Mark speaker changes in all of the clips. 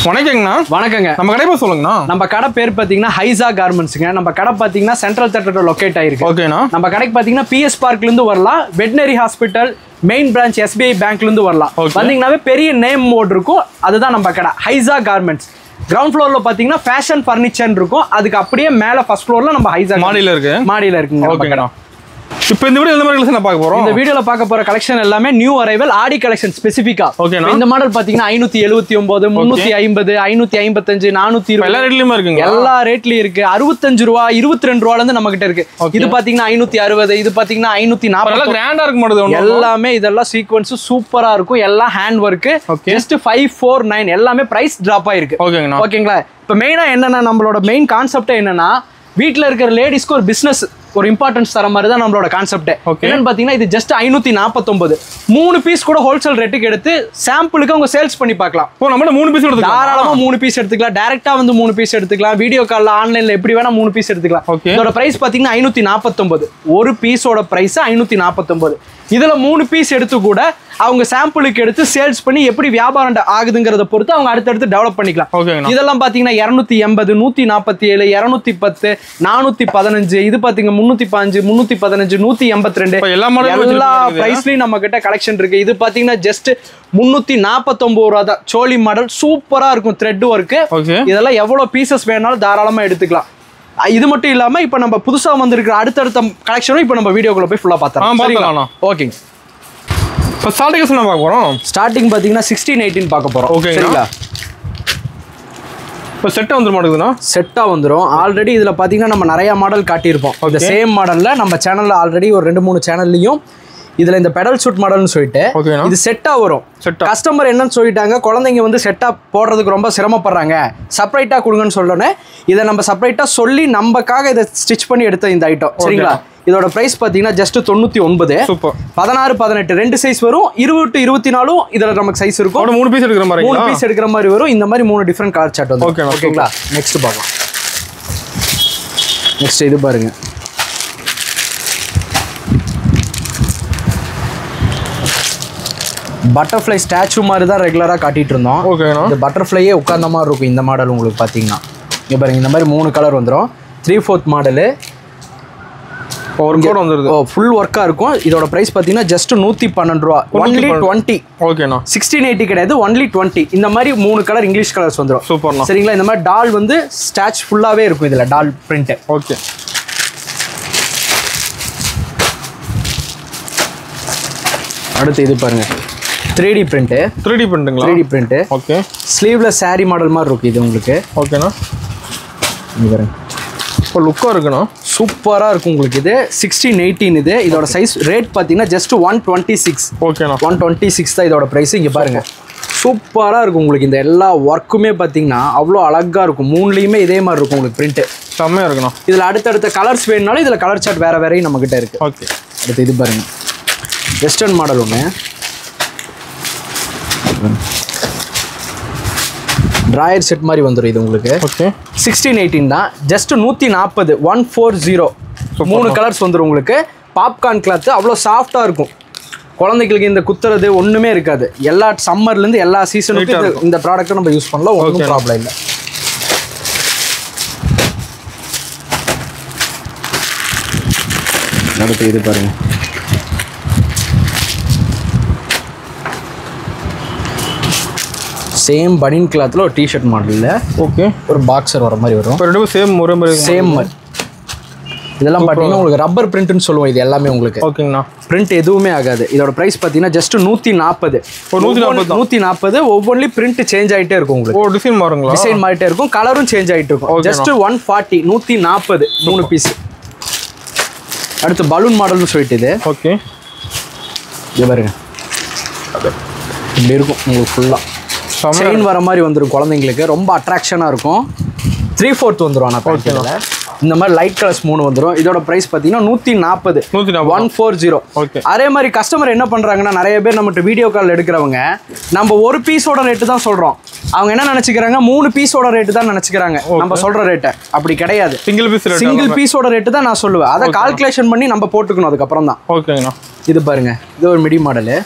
Speaker 1: வணக்கங்கண்ணா.
Speaker 2: வணக்கங்க.
Speaker 1: நம்ம கடை பேர் சொல்லுங்கண்ணா.
Speaker 2: நம்ம கடை பேர் பார்த்தீங்கன்னா ஹைசா கார்மெண்ட்ஸுங்க. நம்ம கடை பார்த்தீங்கன்னா சென்ட்ரல் தேட்டர் லொக்கேட் ஆயிருக்கு.
Speaker 1: ஓகேண்ணா.
Speaker 2: நம்ம கடைக்கு பார்த்தீங்கன்னா பிஎஸ் பார்க்லேருந்து வரலாம், veterinary hospital, main branch SBI பேங்க்லேருந்து வரலாம். வந்தீங்கன்னாவே பெரிய நேம் போர்டு இருக்கும், அதுதான் நம்ம கடை ஹைசா கார்மெண்ட்ஸ். கிரவுண்ட் ஃப்ளோரில் பார்த்தீங்கன்னா ஃபேஷன் ஃபர்னிச்சர் இருக்கும், அதுக்கு அப்படியே மேலே ஃபர்ஸ்ட் ஃப்ளோரில் நம்ம ஹைசா
Speaker 1: மாடியில்
Speaker 2: இருக்குங்க.
Speaker 1: ஓகேண்ணா. இப்போ இந்த வீடியோ எந்த மாதிரி கலெக்ஷன் பார்க்க போறோம்?
Speaker 2: இந்த வீடியோல பார்க்க போற கலெக்ஷன் எல்லாமே நியூ அரைவல் ஆடி கலெக்ஷன் ஸ்பெசிஃபிக்கா.
Speaker 1: ஓகேண்ணா.
Speaker 2: இந்த மாடல் பாத்தீங்கன்னா 579, 350, 555, 420
Speaker 1: எல்லா ரேட்லயுமே இருக்குங்க.
Speaker 2: எல்லா ரேட்லயும் இருக்கு. 65 ரூபா, 22 ரூபால இருந்து நம்ம கிட்ட இருக்கு. இது பாத்தீங்கன்னா 560, இது பாத்தீங்கன்னா 540.
Speaker 1: நல்லா கிராண்டா இருக்க மாட்டேது.
Speaker 2: எல்லாமே இதெல்லாம் சீக்வென்ஸ் சூப்பரா இருக்கும். எல்லாம் ஹேண்ட் ஒர்க். ஜஸ்ட் 549. எல்லாமே பிரைஸ் டிராப் ஆயிருக்கு. ஓகேங்களா. இப்போ மெயினா என்னன்னா, நம்மளோட மெயின் கான்செப்ட் என்னன்னா, வீட்டில் இருக்கிற லேடிஸ்க்கு ஒரு பிசினஸ் ஒரு இம்பார்ட்டன்ஸ் தர மாதிரி தான் நம்மளோட கான்செப்ட். என்னன்னு பாத்தீங்கன்னா, இது ஜஸ்ட் 549. 3 பீஸ் கூட ஹோல்சேல் ரேட்டுக்கு எடுத்து சாம்பிளுக்கு அவங்க சேல்ஸ் பண்ணி பார்க்கலாம்.
Speaker 1: நம்ம 3 பீஸ் எடுத்துக்கலாம்.
Speaker 2: தாராளமா 3 பீஸ் எடுத்துக்கலாம். டைரக்டா வந்து 3 பீஸ் எடுத்துக்கலாம். வீடியோ கால்ல ஆன்லைன்ல எப்படி வேணா 3 பீஸ் எடுத்துக்கலாம். இதோட பிரைஸ் பாத்தீங்கன்னா 549. ஒரு பீஸோட பிரைஸ் 549. இதுல 3 பீஸ் எடுத்து கூட அவங்க சாம்பிளுக்கு எடுத்து சேல்ஸ் பண்ணி எப்படி வியாபாரம் ஆகுதுங்கிறத பொறுத்து அவங்க அடுத்தடுத்து டெவலப் பண்ணிக்கலாம். இதெல்லாம் பாத்தீங்கன்னா 280, 147, 210, 415, இது பாத்தீங்கன்னா 305, 315, 182 எல்லா பிரைஸ்லயும் நம்ம கிட்ட கலெக்ஷன் இருக்கு. இது பாத்தீங்கன்னா ஜஸ்ட் 349 ரூபா தான். சோலி மாடல் சூப்பரா இருக்கும். Thread work. இதெல்லாம் எவ்வளவு பீசஸ் வேணாலும் தாராளமா எடுத்துக்கலாம். இது மட்டும் இல்லாம இப்ப நம்ம புதுசா வந்திருக்கிற அடுத்தடுத்த கலெக்ஷனும் இப்ப நம்ம வீடியோக்குள்ள போய் ஃபுல்லா பார்த்தோம். ஓகேங்க.
Speaker 1: இப்போ ஸ்டார்டிங் என்ன பார்க்க போறோம்?
Speaker 2: ஸ்டார்டிங் பாத்தீங்கன்னா 1618 பார்க்க போறோம். ஓகேங்களா.
Speaker 1: இப்போ செட்டா வந்துரும் மாட்டேங்குதுண்ணா.
Speaker 2: செட்டா வந்துரும். ஆல்ரெடி இதுல பாத்தீங்கன்னா நம்ம நிறைய மாடல் காட்டியிருப்போம். இந்த சேம் மாடல்ல நம்ம சேனல்ல ஆல்ரெடி ஒரு 2-3 சேனல்லையும் இதுல இந்த பெடல் சூட் மாடல்னு சொல்லிட்டு இது செட்டா வரும். கஸ்டமர் என்னன்னு சொல்லிட்டாங்க, குழந்தைங்க வந்து செட்டா போடுறதுக்கு ரொம்ப சிரமப்படுறாங்க, செப்பரேட்டா கொடுங்கன்னு சொல்லனே இதை நம்ம செப்பரேட்டா சொல்லி நமக்காக இதை ஸ்டிச் பண்ணி எடுத்த இந்த ஐட்டம். சரிங்களா. இதோட பிரைஸ் பாத்தீங்கன்னா ஜஸ்ட் 99. 16, 18 2 சைஸ் வரும். 20 to 24 இதுல நமக்கு சைஸ் இருக்கும்.
Speaker 1: 3 பீஸ் எடுக்கிற மாதிரி
Speaker 2: 3 பீஸ் எடுக்கிற மாதிரி வரும். இந்த மாதிரி 3 டிஃபரெண்ட் கலர் சார்ட் வந்து. ஓகேங்களா. நெக்ஸ்ட் பார்க்கலாம். நெக்ஸ்ட் இது பாருங்க. பட்டர்ஃப்ளை ஸ்டாச்சு மாதிரி தான் ரெகுலரா காட்டிட்டு இருந்தோம். இந்த பட்டர்ஃப்ளையே உட்கார்ந்த மாதிரி இருக்கும் இந்த மாடல். உங்களுக்கு பாத்தீங்கன்னா இங்க பாருங்க, இந்த மாதிரி 3 கலர் வந்துடும். 3/4 மாடலு ஃபுல் ஒர்க்கா இருக்கும். இதோட பிரைஸ் பாத்தீங்கன்னா ஜஸ்ட் 112 ரூபா. ஒன்லி 20.
Speaker 1: ஓகேண்ணா.
Speaker 2: 1680 கிடையாது, ஒன்லி 20. இந்த மாதிரி 3 கலர் இங்கிலீஷ் கலர்ஸ் வந்துடும்.
Speaker 1: சூப்பர்ண்ணா.
Speaker 2: சரிங்களா. இந்த மாதிரி டால் வந்து ஸ்டாச் ஃபுல்லாவே இருக்கும். இதுல டால் பிரிண்ட்.
Speaker 1: ஓகே.
Speaker 2: அடுத்து இது பாருங்க, 3D print.
Speaker 1: 3D பிரிண்ட்ங்களா?
Speaker 2: 3D print.
Speaker 1: Okay.
Speaker 2: Sleeveless saree model மாதிரி இருக்கு இது உங்களுக்கு.
Speaker 1: ஓகேண்ணா.
Speaker 2: இங்க பாருங்க,
Speaker 1: இப்போ லுக்கா இருக்குண்ணா.
Speaker 2: சூப்பரா இருக்கும் உங்களுக்கு. இது 1618. இது இதோட சைஸ் ரேட் பாத்தீங்கன்னா ஜஸ்ட் 126.
Speaker 1: ஓகேண்ணா.
Speaker 2: 126 தான் இதோட பிரைஸ். இங்க பாருங்க, சூப்பரா இருக்கும் உங்களுக்கு. இந்த எல்லா ஒர்க்குமே பாத்தீங்கன்னா அவ்வளோ அழகா இருக்கும். 3லயுமே இதே மாதிரி இருக்கும் உங்களுக்கு பிரிண்ட்.
Speaker 1: செம்மையா இருக்குண்ணா.
Speaker 2: இதுல அடுத்தடுத்த கலர்ஸ் வேணும்னாலும் இதுல கலர் சார்ட் வேற வேறையும் நம்ம கிட்ட இருக்கு.
Speaker 1: ஓகே.
Speaker 2: அடுத்து இது பாருங்க, வெஸ்டர்ன் மாடல் ஒன்று. ட்ராயர் செட் மாதிரி வந்துடும் இது உங்களுக்கு.
Speaker 1: ஓகே.
Speaker 2: 1618 தான். ஜஸ்ட் 140. 140. 3 கலர்ஸ் வந்துடும் உங்களுக்கு. பாப்கார்ன் கிளாத் அவ்வளோ சாஃப்டா இருக்கும். குழந்தைகளுக்கு இந்த குத்துறது ஒண்ணுமே இருக்காது. எல்லா சம்மர்ல இருந்து எல்லா சீசனுக்கும் இந்த ப்ராடக்ட்டை நம்ம யூஸ் பண்ணலாம். ஒன்றும் ப்ராப்ளம் இல்லை. அடுத்து இது பாருங்க, சேம் பனியன் கிளாத்ல ஒரு டிஷர்ட் மாடல்ல. ஓகே. ஒரு பாக்ஸர் வர மாதிரி வரும்.
Speaker 1: ரெண்டும் சேம் ஒரே மாதிரி.
Speaker 2: சேம் மாதிரி. இதெல்லாம் பாத்தீங்கன்னா உங்களுக்கு ரப்பர் பிரிண்ட்னு சொல்லுவோம். இது எல்லாமே உங்களுக்கு.
Speaker 1: ஓகேங்கண்ணா.
Speaker 2: பிரிண்ட் எதுவுமே ஆகாது. இதோட பிரைஸ் பாத்தீங்கன்னா ஜஸ்ட் 140. 140. ஒவ்வொன்றும் பிரிண்ட் சேஞ்ச் ஆயிட்டே இருக்கும் உங்களுக்கு.
Speaker 1: ஓ, டிசைன் மாறுங்களா?
Speaker 2: டிசைன் மாறிட்டே இருக்கும். கலரும் சேஞ்ச் ஆயிட்டு இருக்கும். ஜஸ்ட் 140. 140 3 பீஸ். அடுத்து பலூன் மாடல்னு சொல்லிட்டு இது.
Speaker 1: ஓகே.
Speaker 2: இது பாருங்க, இப்படி இருக்கும் உங்களுக்கு. ஃபுல்லா செயின் வர மாதிரி வந்துடும். குழந்தைங்களுக்கு ரொம்ப அட்ராக்ஷனா இருக்கும். 3/4 வந்துடும். ஆனால் பேக்கெட்ல இந்த மாதிரி லைட் கலர்ஸ் 3 வந்துடும். இதோட பிரைஸ் பார்த்தீங்கன்னா 140. 140.
Speaker 1: ஓகே.
Speaker 2: அதே மாதிரி கஸ்டமர் என்ன பண்றாங்கன்னா, நிறைய பேர் நம்மகிட்ட வீடியோ கால் எடுக்கிறவங்க நம்ம ஒரு பீஸோட ரேட்டு தான் சொல்றோம். அவங்க என்ன நினைச்சுக்கிறாங்க, 3 பீஸோட ரேட்டு தான் நினைச்சுக்கிறாங்க நம்ம சொல்ற ரேட்டை. அப்படி கிடையாது. சிங்கிள் பீஸோட ரேட்டு தான் நான் சொல்லுவேன். அதை கால்குலேஷன் பண்ணி நம்ம போட்டுக்கணும் அதுக்கப்புறம் தான்.
Speaker 1: ஓகேங்கண்ணா.
Speaker 2: இது பாருங்க, இது ஒரு மிடி மாடலு.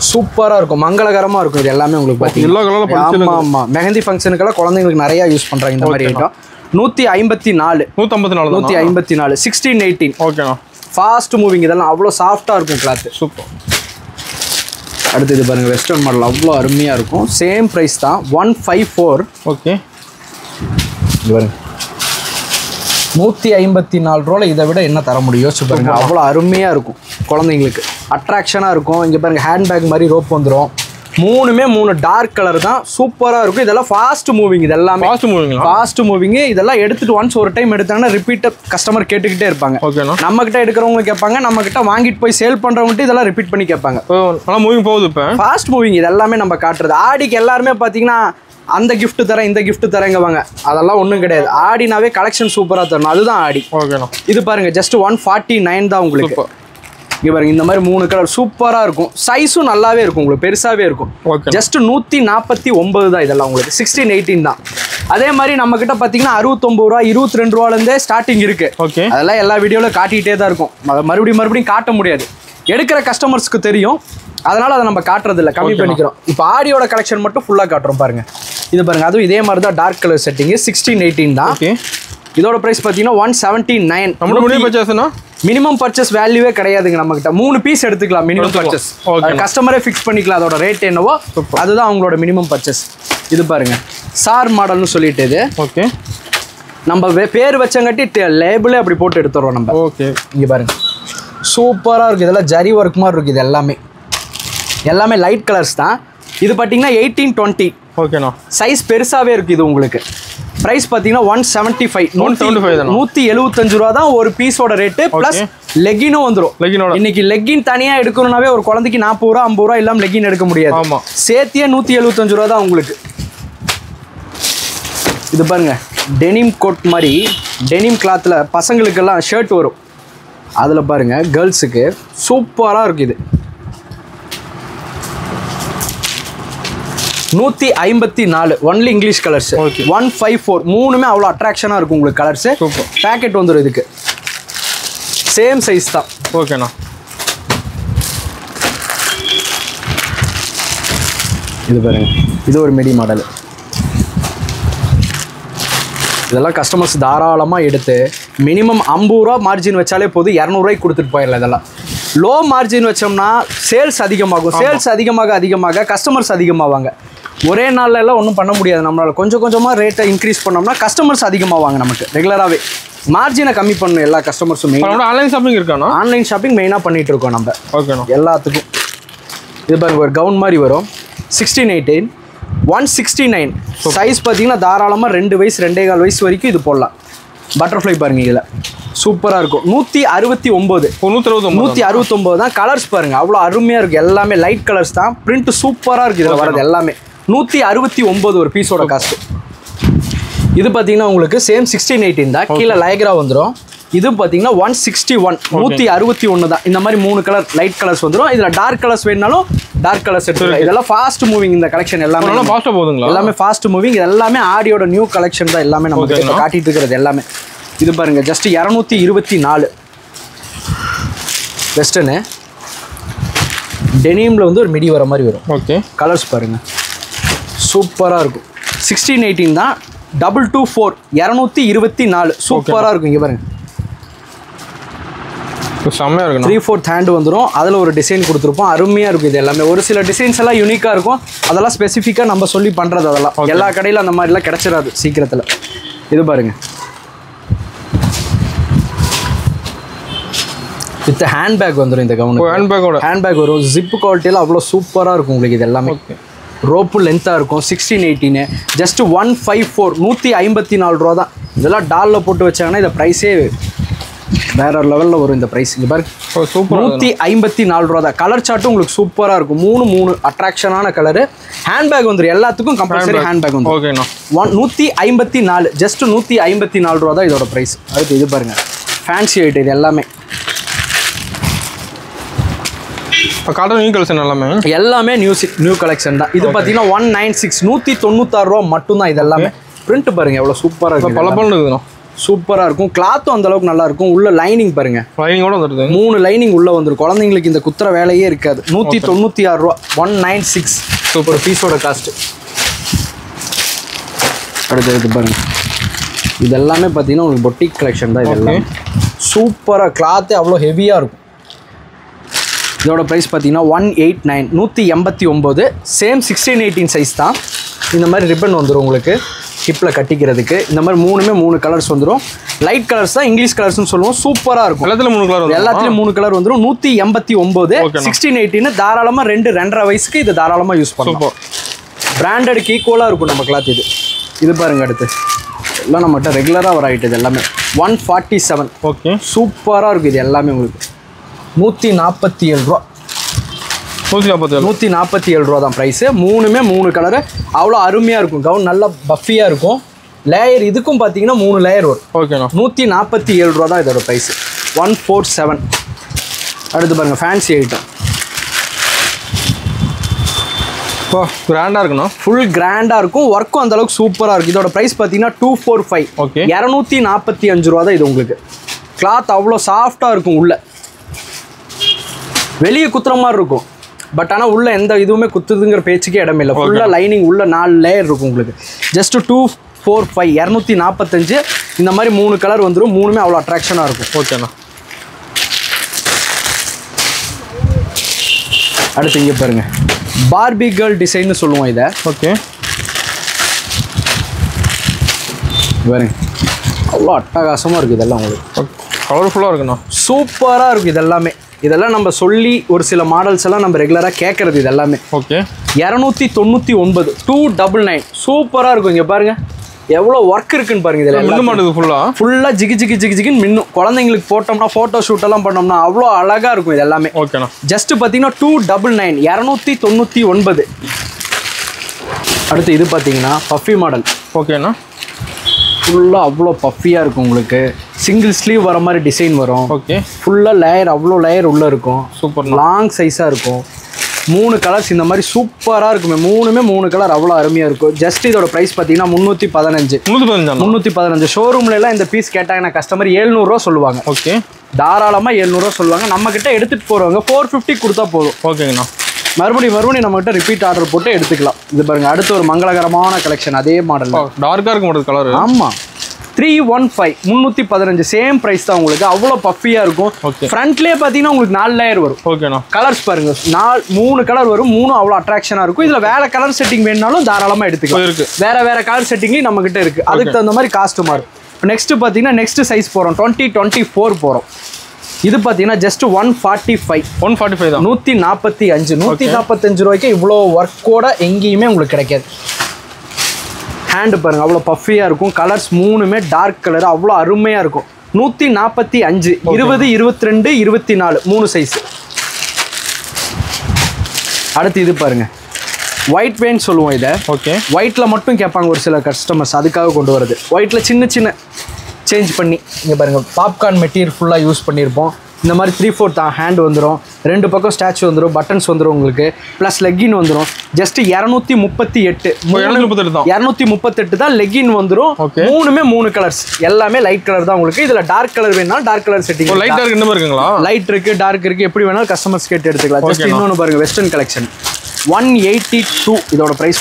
Speaker 2: சூப்பரா இருக்கும், மங்களகரமா இருக்கும். இது எல்லாமே உங்களுக்கு
Speaker 1: எல்லா கலர்ல
Speaker 2: பாத்தீங்கன்னா ஆமா ஆமா மெஹந்தி ஃபங்க்ஷனுக்கெல்லாம் குழந்தைங்களுக்கு நிறைய யூஸ் பண்றாங்க இந்த மாதிரி ஐட்டம். 154 154 1618.
Speaker 1: ஓகேண்ணா.
Speaker 2: ஃபாஸ்ட் மூவிங், இதெல்லாம் அவ்வளோ சாஃப்டா இருக்கும் கிளாத்.
Speaker 1: சூப்பர்.
Speaker 2: அடுத்து இது பாருங்க, வெஸ்டர்ன் மாடல் அவ்வளோ அருமையா இருக்கும். சேம் பிரைஸ் தான் 154.
Speaker 1: ஓகே.
Speaker 2: இது பாருங்க 154 ரூபாய். இதை விட என்ன தர முடியும் யோசிச்சு பாருங்க. அவ்வளோ அருமையா இருக்கும், குழந்தைங்களுக்கு அட்ராக்ஷனா இருக்கும். இங்க பாருங்க ஹேண்ட்பேக் மாதிரி ரோப் வந்துடும். மூணுமே 3 டார்க் கலர் தான், சூப்பரா இருக்கும். இதெல்லாம் ஃபாஸ்ட் மூவிங், இதெல்லாம் ஃபாஸ்ட் மூவிங். இதெல்லாம் எடுத்துட்டு ஒன்ஸ் ஒரு டைம் எடுத்தாங்கன்னா ரிப்பீட்டட் கஸ்டமர் கேட்டுக்கிட்டே இருப்பாங்க. நம்ம கிட்ட எடுக்கிறவங்க கேட்பாங்க, நம்ம கிட்ட வாங்கிட்டு போய் சேல் பண்றவங்க இதெல்லாம் ரிப்பீட் பண்ணி கேட்பாங்க.
Speaker 1: மூவிங் போகுது. இப்போ ஃபாஸ்ட்
Speaker 2: மூவிங் இது எல்லாமே நம்ம காட்டுறது. ஆடிக்கு எல்லாருமே பாத்தீங்கன்னா அந்த கிஃப்ட் தரேன் இந்த கிஃப்ட் தரேங்கவாங்க, அதெல்லாம் ஒன்றும் கிடையாது. ஆடினாவே கலெக்ஷன் சூப்பராக தரணும், அதுதான் ஆடி. ஓகேண்ணா. இது பாருங்க ஜஸ்ட் 149 தான் உங்களுக்கு. இங்கே பாருங்க இந்த மாதிரி 3 கலர் சூப்பராக இருக்கும். சைஸும் நல்லாவே இருக்கும், உங்களுக்கு பெருசாகவே இருக்கும். ஜஸ்ட் 149 தான் இதெல்லாம் உங்களுக்கு. 1618 தான். அதே மாதிரி நம்ம கிட்ட பார்த்தீங்கன்னா 69 ரூபா 22 ரூபாலேருந்தே ஸ்டார்டிங் இருக்கு. ஓகே. அதெல்லாம் எல்லா வீடியோவில் காட்டிகிட்டே தான் இருக்கும், மறுபடியும் காட்ட முடியாது. எடுக்கிற கஸ்டமர்ஸ்க்கு தெரியும், அதனால அதை நம்ம காட்டுறது இல்லை, கம்மி பண்ணிக்கிறோம். இப்போ ஆடியோட கலெக்ஷன் மட்டும் ஃபுல்லாக காட்டுறோம் பாருங்க. இது பாருங்க, அதுவும் இதே மாதிரி தான் டார்க் கலர் செட்டிங் 1618 தான். இதோட பிரைஸ் பார்த்தீங்கன்னா 179. மினிமம் பர்ச்சேஸ் வேல்யூவே கிடையாதுங்க நம்ம கிட்ட. 3 பீஸ் எடுத்துக்கலாம் மினிமம் பர்ச்சேஸ். கஸ்டமரே ஃபிக்ஸ் பண்ணிக்கலாம் அதோட ரேட் என்னவோ, அதுதான் அவங்களோட மினிமம் பர்ச்சேஸ். இது பாருங்க சார் மாடல்னு சொல்லிட்டு இது. ஓகே. நம்ம பேர் வச்சங்காட்டி லேபிளே அப்படி போட்டு எடுத்துறோம் நம்ம. ஓகே. இங்க பாருங்க சூப்பராக இருக்குது. இதெல்லாம் ஜரி ஒர்க் மாதிரி இருக்குது. எல்லாமே லைட் கலர்ஸ் தான். இது பார்த்தீங்கன்னா 1820. ஓகேண்ணா. சைஸ் பெருசாகவே இருக்குது இது உங்களுக்கு. ப்ரைஸ் பார்த்தீங்கன்னா 175. 175 ரூபா தான் ஒரு பீஸோட ரேட்டு. ப்ளஸ் லெகினும் வந்துடும். இன்னைக்கு லெகின் தனியாக எடுக்கணும்னாவே ஒரு குழந்தைக்கு 40 ரூபா 50 ரூபா இல்லாமல் லெகின் எடுக்க முடியாது. ஆமாம். சேர்த்தியே 175 ரூபா தான் உங்களுக்கு. இது பாருங்க டெனிம் கோட் மாதிரி, டெனிம் கிளாத்தில் பசங்களுக்கெல்லாம் ஷர்ட் வரும், அதில் பாருங்க கேர்ள்ஸுக்கு சூப்பராக இருக்குது. இது 154 ஒன்லி இங்கிலீஷ் கலர்ஸ். 154 மூணுமே அவ்வளோ அட்ராக்ஷனாக இருக்கும் உங்களுக்கு கலர்ஸ். பேக்கெட் வந்துடும் இதுக்கு. சேம் சைஸ் தான். ஓகேண்ணா. இது பாருங்க, இது ஒரு மிடி மாடல். இதெல்லாம் கஸ்டமர்ஸ் தாராளமாக எடுத்து மினிமம் 50 ரூபா மார்ஜின் வச்சாலே போதும், 200 ரூபாய்க்கு கொடுத்துட்டு போயிடலாம். இதெல்லாம் லோ மார்ஜின் வச்சோம்னா சேல்ஸ் அதிகமாகும். சேல்ஸ் அதிகமாக கஸ்டமர்ஸ் அதிகமாவாங்க. ஒரே நாள்ல எல்லாம் ஒன்றும் பண்ண முடியாது நம்மளால. கொஞ்சம் கொஞ்சமாக ரேட்டை இன்க்ரீஸ் பண்ணோம்னா கஸ்டமர்ஸ் அதிகமாவாங்க. நமக்கு ரெகுலராகவே மார்ஜினை கம்மி பண்ணணும் எல்லா கஸ்டமர்ஸும். ஆன்லைன் ஷாப்பிங் இருக்கானா? ஆன்லைன் ஷாப்பிங் மெயினாக பண்ணிட்டு இருக்கோம் நம்ம. ஓகேண்ணா. எல்லாத்துக்கும். இது பாருங்க ஒரு கவுன் மாதிரி வரும். 1618. 169. சைஸ் பார்த்தீங்கன்னா தாராளமாக 2 வயசு 2.25 வயசு வரைக்கும் இது போடலாம். பட்டர்ஃப்ளை பாருங்க, இதில் சூப்பராக இருக்கும். 169. 169 தான். கலர்ஸ் பாருங்க அவ்வளோ அருமையாக இருக்குது. எல்லாமே லைட் கலர்ஸ் தான். பிரிண்ட் சூப்பராக இருக்குது இதில் வரது எல்லாமே. 169 ஒரு பீஸோட காஸ்ட். இது பார்த்தீங்கன்னா உங்களுக்கு சேம் 1618 தான். கீழே லைக்ரா வந்துடும். இது பார்த்தீங்கன்னா 161. 161 தான். இந்த மாதிரி 3 கலர் லைட் கலர்ஸ் வந்துடும். இதில் டார்க் கலர்ஸ் வேணுனாலும் டார்க் கலர்ஸ் எடுத்துக்கலாம். இதெல்லாம் ஃபாஸ்ட் மூவிங் இந்த கலெக்ஷன் எல்லாமே. ஃபாஸ்ட்டாக போகுதுங்களா? எல்லாமே ஃபாஸ்ட் மூவிங். இது எல்லாமே ஆடியோட நியூ கலெக்ஷன் தான். எல்லாமே நம்ம காட்டிட்டு இருக்கிறது எல்லாமே. இது பாருங்க ஜஸ்ட் 224. வெஸ்டர்னு டெனிமில் வந்து ஒரு மிடி வர மாதிரி வரும். ஓகே. கலர்ஸ் பாருங்க சூப்பராக இருக்கும். 1618 தான். 224. 224 சூப்பராக இருக்கும். இங்கே பாருங்க செம்மையாக இருக்கும். 3/4 ஹேண்ட் வந்துடும். அதில் ஒரு டிசைன் கொடுத்துருப்போம். அருமையாக இருக்கும். இது எல்லாமே ஒரு சில டிசைன்ஸ் எல்லாம் யூனிக்காக இருக்கும். அதெல்லாம் ஸ்பெசிஃபிக்காக நம்ம சொல்லி பண்ணுறது. அதெல்லாம் எல்லா கடையில் அந்த மாதிரிலாம் கிடச்சிடாது சீக்கிரத்தில். இது பாருங்க வித் ஹேண்ட்பேக் வந்துடும். இந்த கவுன் ஹேண்ட்பேக் வரும். ஜிப்பு குவாலிட்டியில் அவ்வளோ சூப்பராக இருக்கும் உங்களுக்கு. இது எல்லாமே ரோப்பு லென்த்தாக இருக்கும். 1618. ஜஸ்ட் 154. 154 ரூபா தான். இதெல்லாம் டாலில் போட்டு வச்சாங்கன்னா இந்த ப்ரைஸே வேற லெவலில் வரும். இந்த ப்ரைஸ் இங்கே பாருங்க சூப்பர். 154 ரூபா தான். கலர் சார்ட்டும் உங்களுக்கு சூப்பராக இருக்கும். 3 அட்ராக்ஷனான கலரு. ஹேண்ட்பேக் வந்துடும். எல்லாத்துக்கும் கம்பல்சரி ஹேண்ட்பேக் வந்துடும். ஓகேண்ணா. 154. ஜஸ்ட் 154 ரூபா தான் இதோட ப்ரைஸ். அடுத்து இது பாருங்க ஃபேன்சி ஐட்டம். இது எல்லாமே எல்லாமே நியூ கலெக்ஷன் தான். இது பார்த்தீங்கன்னா 196. 196 ரூபா மட்டும்தான். இது எல்லாமே பிரிண்ட் பாருங்க எவ்வளோ சூப்பராக இருக்கு. சூப்பரா இருக்கும். கிளாத்தும் அந்த அளவுக்கு நல்லா இருக்கும். உள்ள லைனிங் பாருங்க,
Speaker 1: லைனிங்கோட வந்துருது.
Speaker 2: 3 லைனிங் உள்ள வந்துரும். குழந்தைங்களுக்கு இந்த குத்துற வேலையே இருக்காது. 196 ரூபா, 196 சூப்பர் பீஸோட காஸ்ட். அடுத்து பாருங்க, இது எல்லாமே பார்த்தீங்கன்னா உங்களுக்கு பொட்டிக் கலெக்ஷன் தான். இது எல்லாமே சூப்பராக கிளாத்தே அவ்வளோ ஹெவியாக இருக்கும். இதோட ப்ரைஸ் பார்த்தீங்கன்னா 189, 189. சேம் 16-18 சைஸ் தான். இந்த மாதிரி ரிப்பன் வந்துடும் உங்களுக்கு ஹிப்பில் கட்டிக்கிறதுக்கு. இந்த மாதிரி 3 கலர்ஸ் வந்துடும். லைட் கலர்ஸ் தான், இங்கிலீஷ் கலர்ஸ்னு சொல்லுவோம். சூப்பராக இருக்கும். எல்லாத்துலேயும் 3 கலர் வந்துடும். 189, 16-18. தாராளமாக 2-2.5 வயசுக்கு இது தாராளமாக யூஸ் பண்ணுவோம். பிராண்டடுக்கு ஈக்குவலாக இருக்கும் நம்ம கிளாத். இது பாருங்க. அடுத்து எல்லாம் நம்மகிட்ட ரெகுலராக வர ஐட்டம். இது எல்லாமே 147.
Speaker 1: ஓகே,
Speaker 2: சூப்பராக இருக்கும். இது எல்லாமே உங்களுக்கு 147 ரூபா. 147 ரூபா தான் ப்ரைஸு. 3 கலரு அவ்வளோ அருமையாக இருக்கும். கவுன் நல்லா பஃபியாக இருக்கும். லேயர் இதுக்கும் பார்த்தீங்கன்னா 3 லேயர் வரும்.
Speaker 1: ஓகேண்ணா.
Speaker 2: 147 ரூபா தான் இதோட ப்ரைஸு. 147. அடுத்து பாருங்கள், ஃபேன்சி ஐட்டம்.
Speaker 1: இப்போ கிராண்டாக இருக்குண்ணா,
Speaker 2: ஃபுல் கிராண்டாக இருக்கும். ஒர்க்கும் அந்தளவுக்கு சூப்பராக இருக்குது. இதோட ப்ரைஸ் பார்த்தீங்கன்னா 245.
Speaker 1: ஓகே,
Speaker 2: 245 ரூபா தான் இது உங்களுக்கு. கிளாத் அவ்வளோ சாஃப்டாக இருக்கும். உள்ள வெளியே குத்துற மாதிரி இருக்கும், பட் ஆனால் உள்ள எந்த இதுவுமே குத்துதுங்கிற பேச்சுக்கே இடமே இல்லை. ஃபுல்லாக லைனிங் உள்ள 4 லேயர் இருக்கும் உங்களுக்கு. ஜஸ்ட் 245, 245. இந்த மாதிரி 3 கலர் வந்துடும். 3மே அவ்வளோ அட்ராக்ஷனாக இருக்கும்.
Speaker 1: ஓகேண்ணா.
Speaker 2: அடுத்து இங்கே பாருங்க, பார்பி கேர்ள் டிசைன்னு சொல்லுவோம் இதை.
Speaker 1: ஓகே,
Speaker 2: பாருங்க அவ்வளோ அட்டகாசமாக இருக்குது. இதெல்லாம் உங்களுக்கு
Speaker 1: கலர்ஃபுல்லாக இருக்குண்ணா,
Speaker 2: சூப்பராக இருக்கும். இதெல்லாமே இதெல்லாம் நம்ம சொல்லி ஒரு சில மாடல்ஸ் எல்லாம் நம்ம ரெகுலராக கேட்குறது. இது எல்லாமே
Speaker 1: ஓகே.
Speaker 2: 299, 299. சூப்பராக இருக்கும். இங்கே பாருங்க எவ்வளோ ஒர்க் இருக்குன்னு பாருங்க. இதில் ஃபுல்லாக ஜிகின்னு மின்னும். குழந்தைங்களுக்கு போட்டோம்னா ஃபோட்டோ ஷூட்டெல்லாம் பண்ணோம்னா அவ்வளோ அழகாக இருக்கும். இது எல்லாமே
Speaker 1: ஓகேண்ணா.
Speaker 2: ஜஸ்ட் பார்த்தீங்கன்னா 299, 299. அடுத்து இது பார்த்தீங்கன்னா பஃபி மாடல்.
Speaker 1: ஓகேண்ணா.
Speaker 2: ஃபுல்லாக அவ்வளோ பஃபியாக இருக்கும் உங்களுக்கு. சிங்கிள் ஸ்லீவ் வர மாதிரி டிசைன் வரும்.
Speaker 1: ஓகே,
Speaker 2: ஃபுல்லாக லேயர் அவ்வளோ லேயர் உள்ளே இருக்கும்.
Speaker 1: சூப்பர்
Speaker 2: லாங் சைஸாக இருக்கும். 3 கலர்ஸ் இந்த மாதிரி சூப்பராக இருக்குமே. 3 கலர் அவ்வளோ அருமையாக இருக்கும். ஜஸ்ட் இதோட ப்ரைஸ் பார்த்தீங்கன்னா 315. ஷோரூம்ல இந்த பீஸ் கேட்டாங்கன்னா கஸ்டமர் 700 ரூபா சொல்லுவாங்க.
Speaker 1: ஓகே,
Speaker 2: தாராளமாக 700 ரூபா சொல்லுவாங்க. நம்ம கிட்ட எடுத்துகிட்டு போகிறவங்க 450 கொடுத்தா போதும்.
Speaker 1: ஓகேங்கண்ணா.
Speaker 2: மறுபடியும் நம்மகிட்ட ரிப்பீட் ஆர்டர் போட்டு எடுத்துக்கலாம். இது பாருங்க, அடுத்து ஒரு மங்களகரமான கலெக்ஷன். அதே மாடல்
Speaker 1: டார்க்காக இருக்கும் கலர்.
Speaker 2: ஆமாம், 315, 315. சேம் ப்ரைஸ் தான் உங்களுக்கு. அவ்வளோ பஃபியாக இருக்கும். ஃப்ரண்ட்லேயே பார்த்தீங்கன்னா உங்களுக்கு 4 லேயர் வரும். ஓகேண்ணா. கலர்ஸ் பாருங்க, 3 கலர் வரும். 3 அவ்வளோ அட்ராக்ஷனாக இருக்கும். இதில் வேற கலர் செட்டிங் வேணுனாலும் தாராளமாக எடுத்துக்கலாம். வேற கலர் செட்டிங்லையும் நம்ம கிட்ட இருக்கு. அதுக்கு தகுந்த மாதிரி காஸ்ட் மாறும். நெக்ஸ்ட் பார்த்தீங்கன்னா நெக்ஸ்ட் சைஸ் போகிறோம், 2024 போகிறோம். இது பார்த்தீங்கன்னா ஜஸ்ட் 145. 145 தான். 145. 145 ரூபாய்க்கு இவ்வளோ ஒர்க்கோட எங்கேயுமே உங்களுக்கு கிடைக்காது. ஹேண்டு பாருங்க, அவ்வளோ பஃபியாக இருக்கும். கலர்ஸ் 3மே டார்க் கலர், அவ்வளோ அருமையாக இருக்கும். 145, 20, 22, 24 3 சைஸ். அடுத்து இது பாருங்க, ஒயிட் வெயின் சொல்லுவோம் இதை. ஓகே, ஒயிட்டில் மட்டும் கேட்பாங்க ஒரு சில கஸ்டமர்ஸ், அதுக்காக கொண்டு வருது. ஒயிட்டில் சின்ன சேஞ்ச் பண்ணி இங்கே பாருங்கள், பாப்கார்ன் மெட்டீரியல் ஃபுல்லாக யூஸ் பண்ணியிருப்போம். இந்த மாதிரி 3/4 தான் ஹேண்ட் வந்துடும். 2 பக்கம் ஸ்டாச்சு வந்துடும், பட்டன்ஸ் வந்துடும் உங்களுக்கு, ப்ளஸ் லெக்கின் வந்துடும். ஜஸ்ட் 238. 238 தான் லெக்கின் வந்துடும். 3மே 3 கலர்ஸ், எல்லாமே லைட் கலர் தான் உங்களுக்கு. இதில் டார்க் கலர் வேணாலும் டார்க் கலர் செட்டிங். லைட் இருக்கு, டார்க் இருக்கு, எப்படி வேணாலும் கஸ்டமர்ஸ் கேட்டு எடுத்துக்கலாம். ஜஸ்ட் இன்னொன்று பாருங்க, வெஸ்டர்ன் கலெக்ஷன் 182 இதோட பிரைஸ்.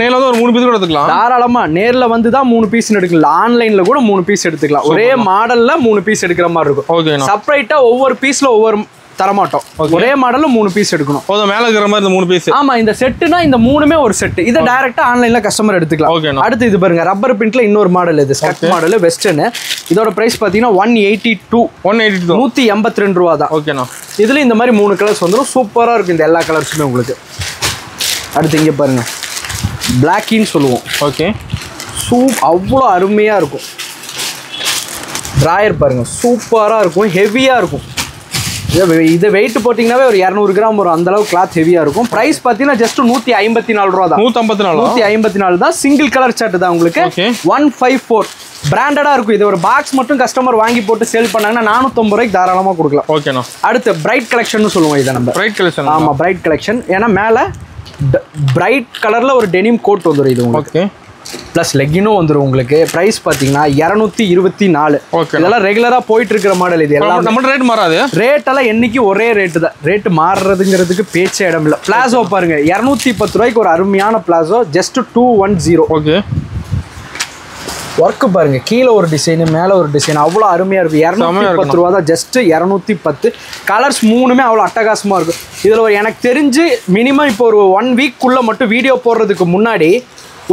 Speaker 1: நேர்ல வந்து ஒரு 3 பீஸ் கூட எடுத்துக்கலாம்.
Speaker 2: தாராளமா நேர்ல வந்து தான் 3 பீஸ் எடுக்கலாம். ஆன்லைன்ல கூட 3 பீஸ் எடுத்துக்கலாம். ஒரே மாடல்ல 3 பீஸ் எடுக்கிற மாதிரி இருக்கும். செப்பரேட்டா ஒவ்வொரு பீஸ்ல ஒவ்வொரு தரமாட்டோம். ஒரே மாடல்ல 3 பீஸ் எடுக்கணும்.
Speaker 1: மேல இருக்கிற மாதிரி இந்த 3 பீஸ்.
Speaker 2: ஆமா, இந்த செட்டுனா இந்த 3மே ஒரு செட். இதை டைரக்டா ஆன்லைன்ல கஸ்டமர் எடுத்துக்கலாம். அடுத்து இது பாருங்க, ரப்பர் பிரிண்ட்ல இன்னொரு மாடல். இது ஸ்கட் மாடல், வெஸ்டர்ன். இதோட பிரைஸ் பாத்தீங்கன்னா 182. 182 ரூபா தான். ஓகேண்ணா. இதுல இந்த மாதிரி 3 கலர்ஸ் வந்துடும். சூப்பரா இருக்கும் இந்த எல்லா கலர்ஸுமே உங்களுக்கு. அடுத்து இங்கே பாருங்கள், பிளாக்கின்னு சொல்லுவோம். ஓகே, அவ்வளோ அருமையாக இருக்கும். ட்ராயர் பாருங்கள், சூப்பராக இருக்கும், ஹெவியாக இருக்கும். இதை வெயிட் போட்டிங்கன்னாவே ஒரு 200 கிராம் வரும். அந்தளவு கிளாத் ஹெவியாக இருக்கும். ப்ரைஸ் பார்த்தீங்கன்னா ஜஸ்ட் 154 ரூபா தான். 154 தான். சிங்கிள் கலர் ஷர்ட் தான் உங்களுக்கு. 154 பிராண்டடாக இருக்கும். இது ஒரு பாக்ஸ் மட்டும் கஸ்டமர் வாங்கி போட்டு சேல் பண்ணாங்கன்னா 450 ரூபாய்க்கு தாராளமாக கொடுக்கலாம். ஓகேண்ணா. அடுத்து பிரைட் கலெக்ஷன் சொல்லுவோம் இதை நம்ம. Bright collection. ஆமாம், பிரைட் கலெக்ஷன். ஏன்னா மேலே பிரைட் கலரில் ஒரு டெனிம் கோட் வந்துடும் இது உங்களுக்கு. ப்ளஸ் லெக்கினும் வந்துடும் உங்களுக்கு. ப்ரைஸ் பார்த்தீங்கன்னா 224. இதெல்லாம் ரெகுலராக போயிட்டு இருக்கிற மாடல். இது எல்லாம்
Speaker 1: நம்ம ரேட் மாறாது.
Speaker 2: ரேட் எல்லாம் என்னைக்கு ஒரே ரேட்டு தான். ரேட்டு மாறுறதுங்கிறதுக்கு பேச்சே இடம் இல்லை. பிளாசோ பாருங்க 210 ரூபாய்க்கு ஒரு அருமையான பிளாசோ, ஜஸ்ட் 210.
Speaker 1: ஓகே.
Speaker 2: ஒர்க்கு பாருங்க, கீழே ஒரு டிசைனு மேலே ஒரு டிசைன், அவ்வளோ அருமையாக இருக்கும். 210 ரூபா தான், ஜஸ்ட் 210. கலர்ஸ் மூணுமே அவ்வளோ அட்டகாசமாக இருக்கும். இதில் ஒரு எனக்கு தெரிஞ்சு மினிமம் இப்போ ஒரு 1 வீக்குள்ளே மட்டும் வீடியோ போடுறதுக்கு முன்னாடி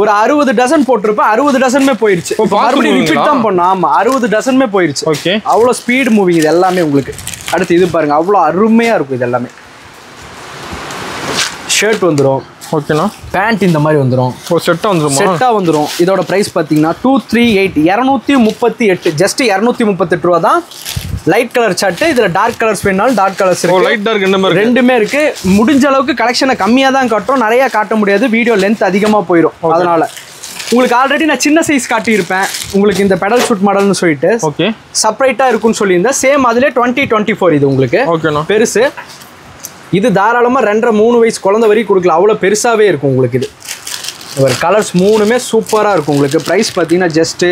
Speaker 2: ஒரு 60 டசன் போட்டிருப்பேன். 60 டசனுமே போயிடுச்சு. மறுபடியும் ரிப்பீட் தான் பண்ணோம். ஆமாம், 60 டசனுமே போயிடுச்சு.
Speaker 1: ஓகே.
Speaker 2: அவ்வளோ ஸ்பீடு மூவிங் இது எல்லாமே உங்களுக்கு. அடுத்து இது பாருங்க, அவ்வளோ அருமையாக இருக்கும் இது எல்லாமே. ஷர்ட் வந்துடும்.
Speaker 1: ஓகேண்ணா.
Speaker 2: பேண்ட் இந்த மாதிரி வந்துடும். செட்டாக வந்துடும். இதோட ப்ரைஸ் பார்த்தீங்கன்னா 238. 238, ஜஸ்ட் 238 ரூபா தான். Light colour shirt. இதில் டார்க் கலர்ஸ் வேணாலும் டார்க் கலர்ஸ் இருக்கு.
Speaker 1: லைட் டார்க்
Speaker 2: ரெண்டுமே இருக்கு. முடிஞ்ச அளவுக்கு கலெக்ஷனை கம்மியாக தான் காட்டுறோம், நிறையா காட்ட முடியாது, வீடியோ லென்த் அதிகமாக போயிடும். அதனால உங்களுக்கு ஆல்ரெடி நான் சின்ன சைஸ் காட்டியிருப்பேன். உங்களுக்கு இந்த பெடல் ஷூட் மாடல்னு சொல்லிட்டு
Speaker 1: ஓகே
Speaker 2: செப்பரேட்டாக இருக்குன்னு சொல்லியிருந்தேன். சேம் அதிலே 2024 இது உங்களுக்கு.
Speaker 1: ஓகேண்ணா.
Speaker 2: பெருசு. இது தாராளமாக 2.5-3 வயசு குழந்தை வரைக்கும் கொடுக்கலாம், அவ்வளோ பெருசாகவே இருக்கும் உங்களுக்கு. இது ஒரு கலர்ஸ் மூணுமே சூப்பராக இருக்கும் உங்களுக்கு. ப்ரைஸ் பார்த்தீங்கன்னா ஜஸ்ட்டு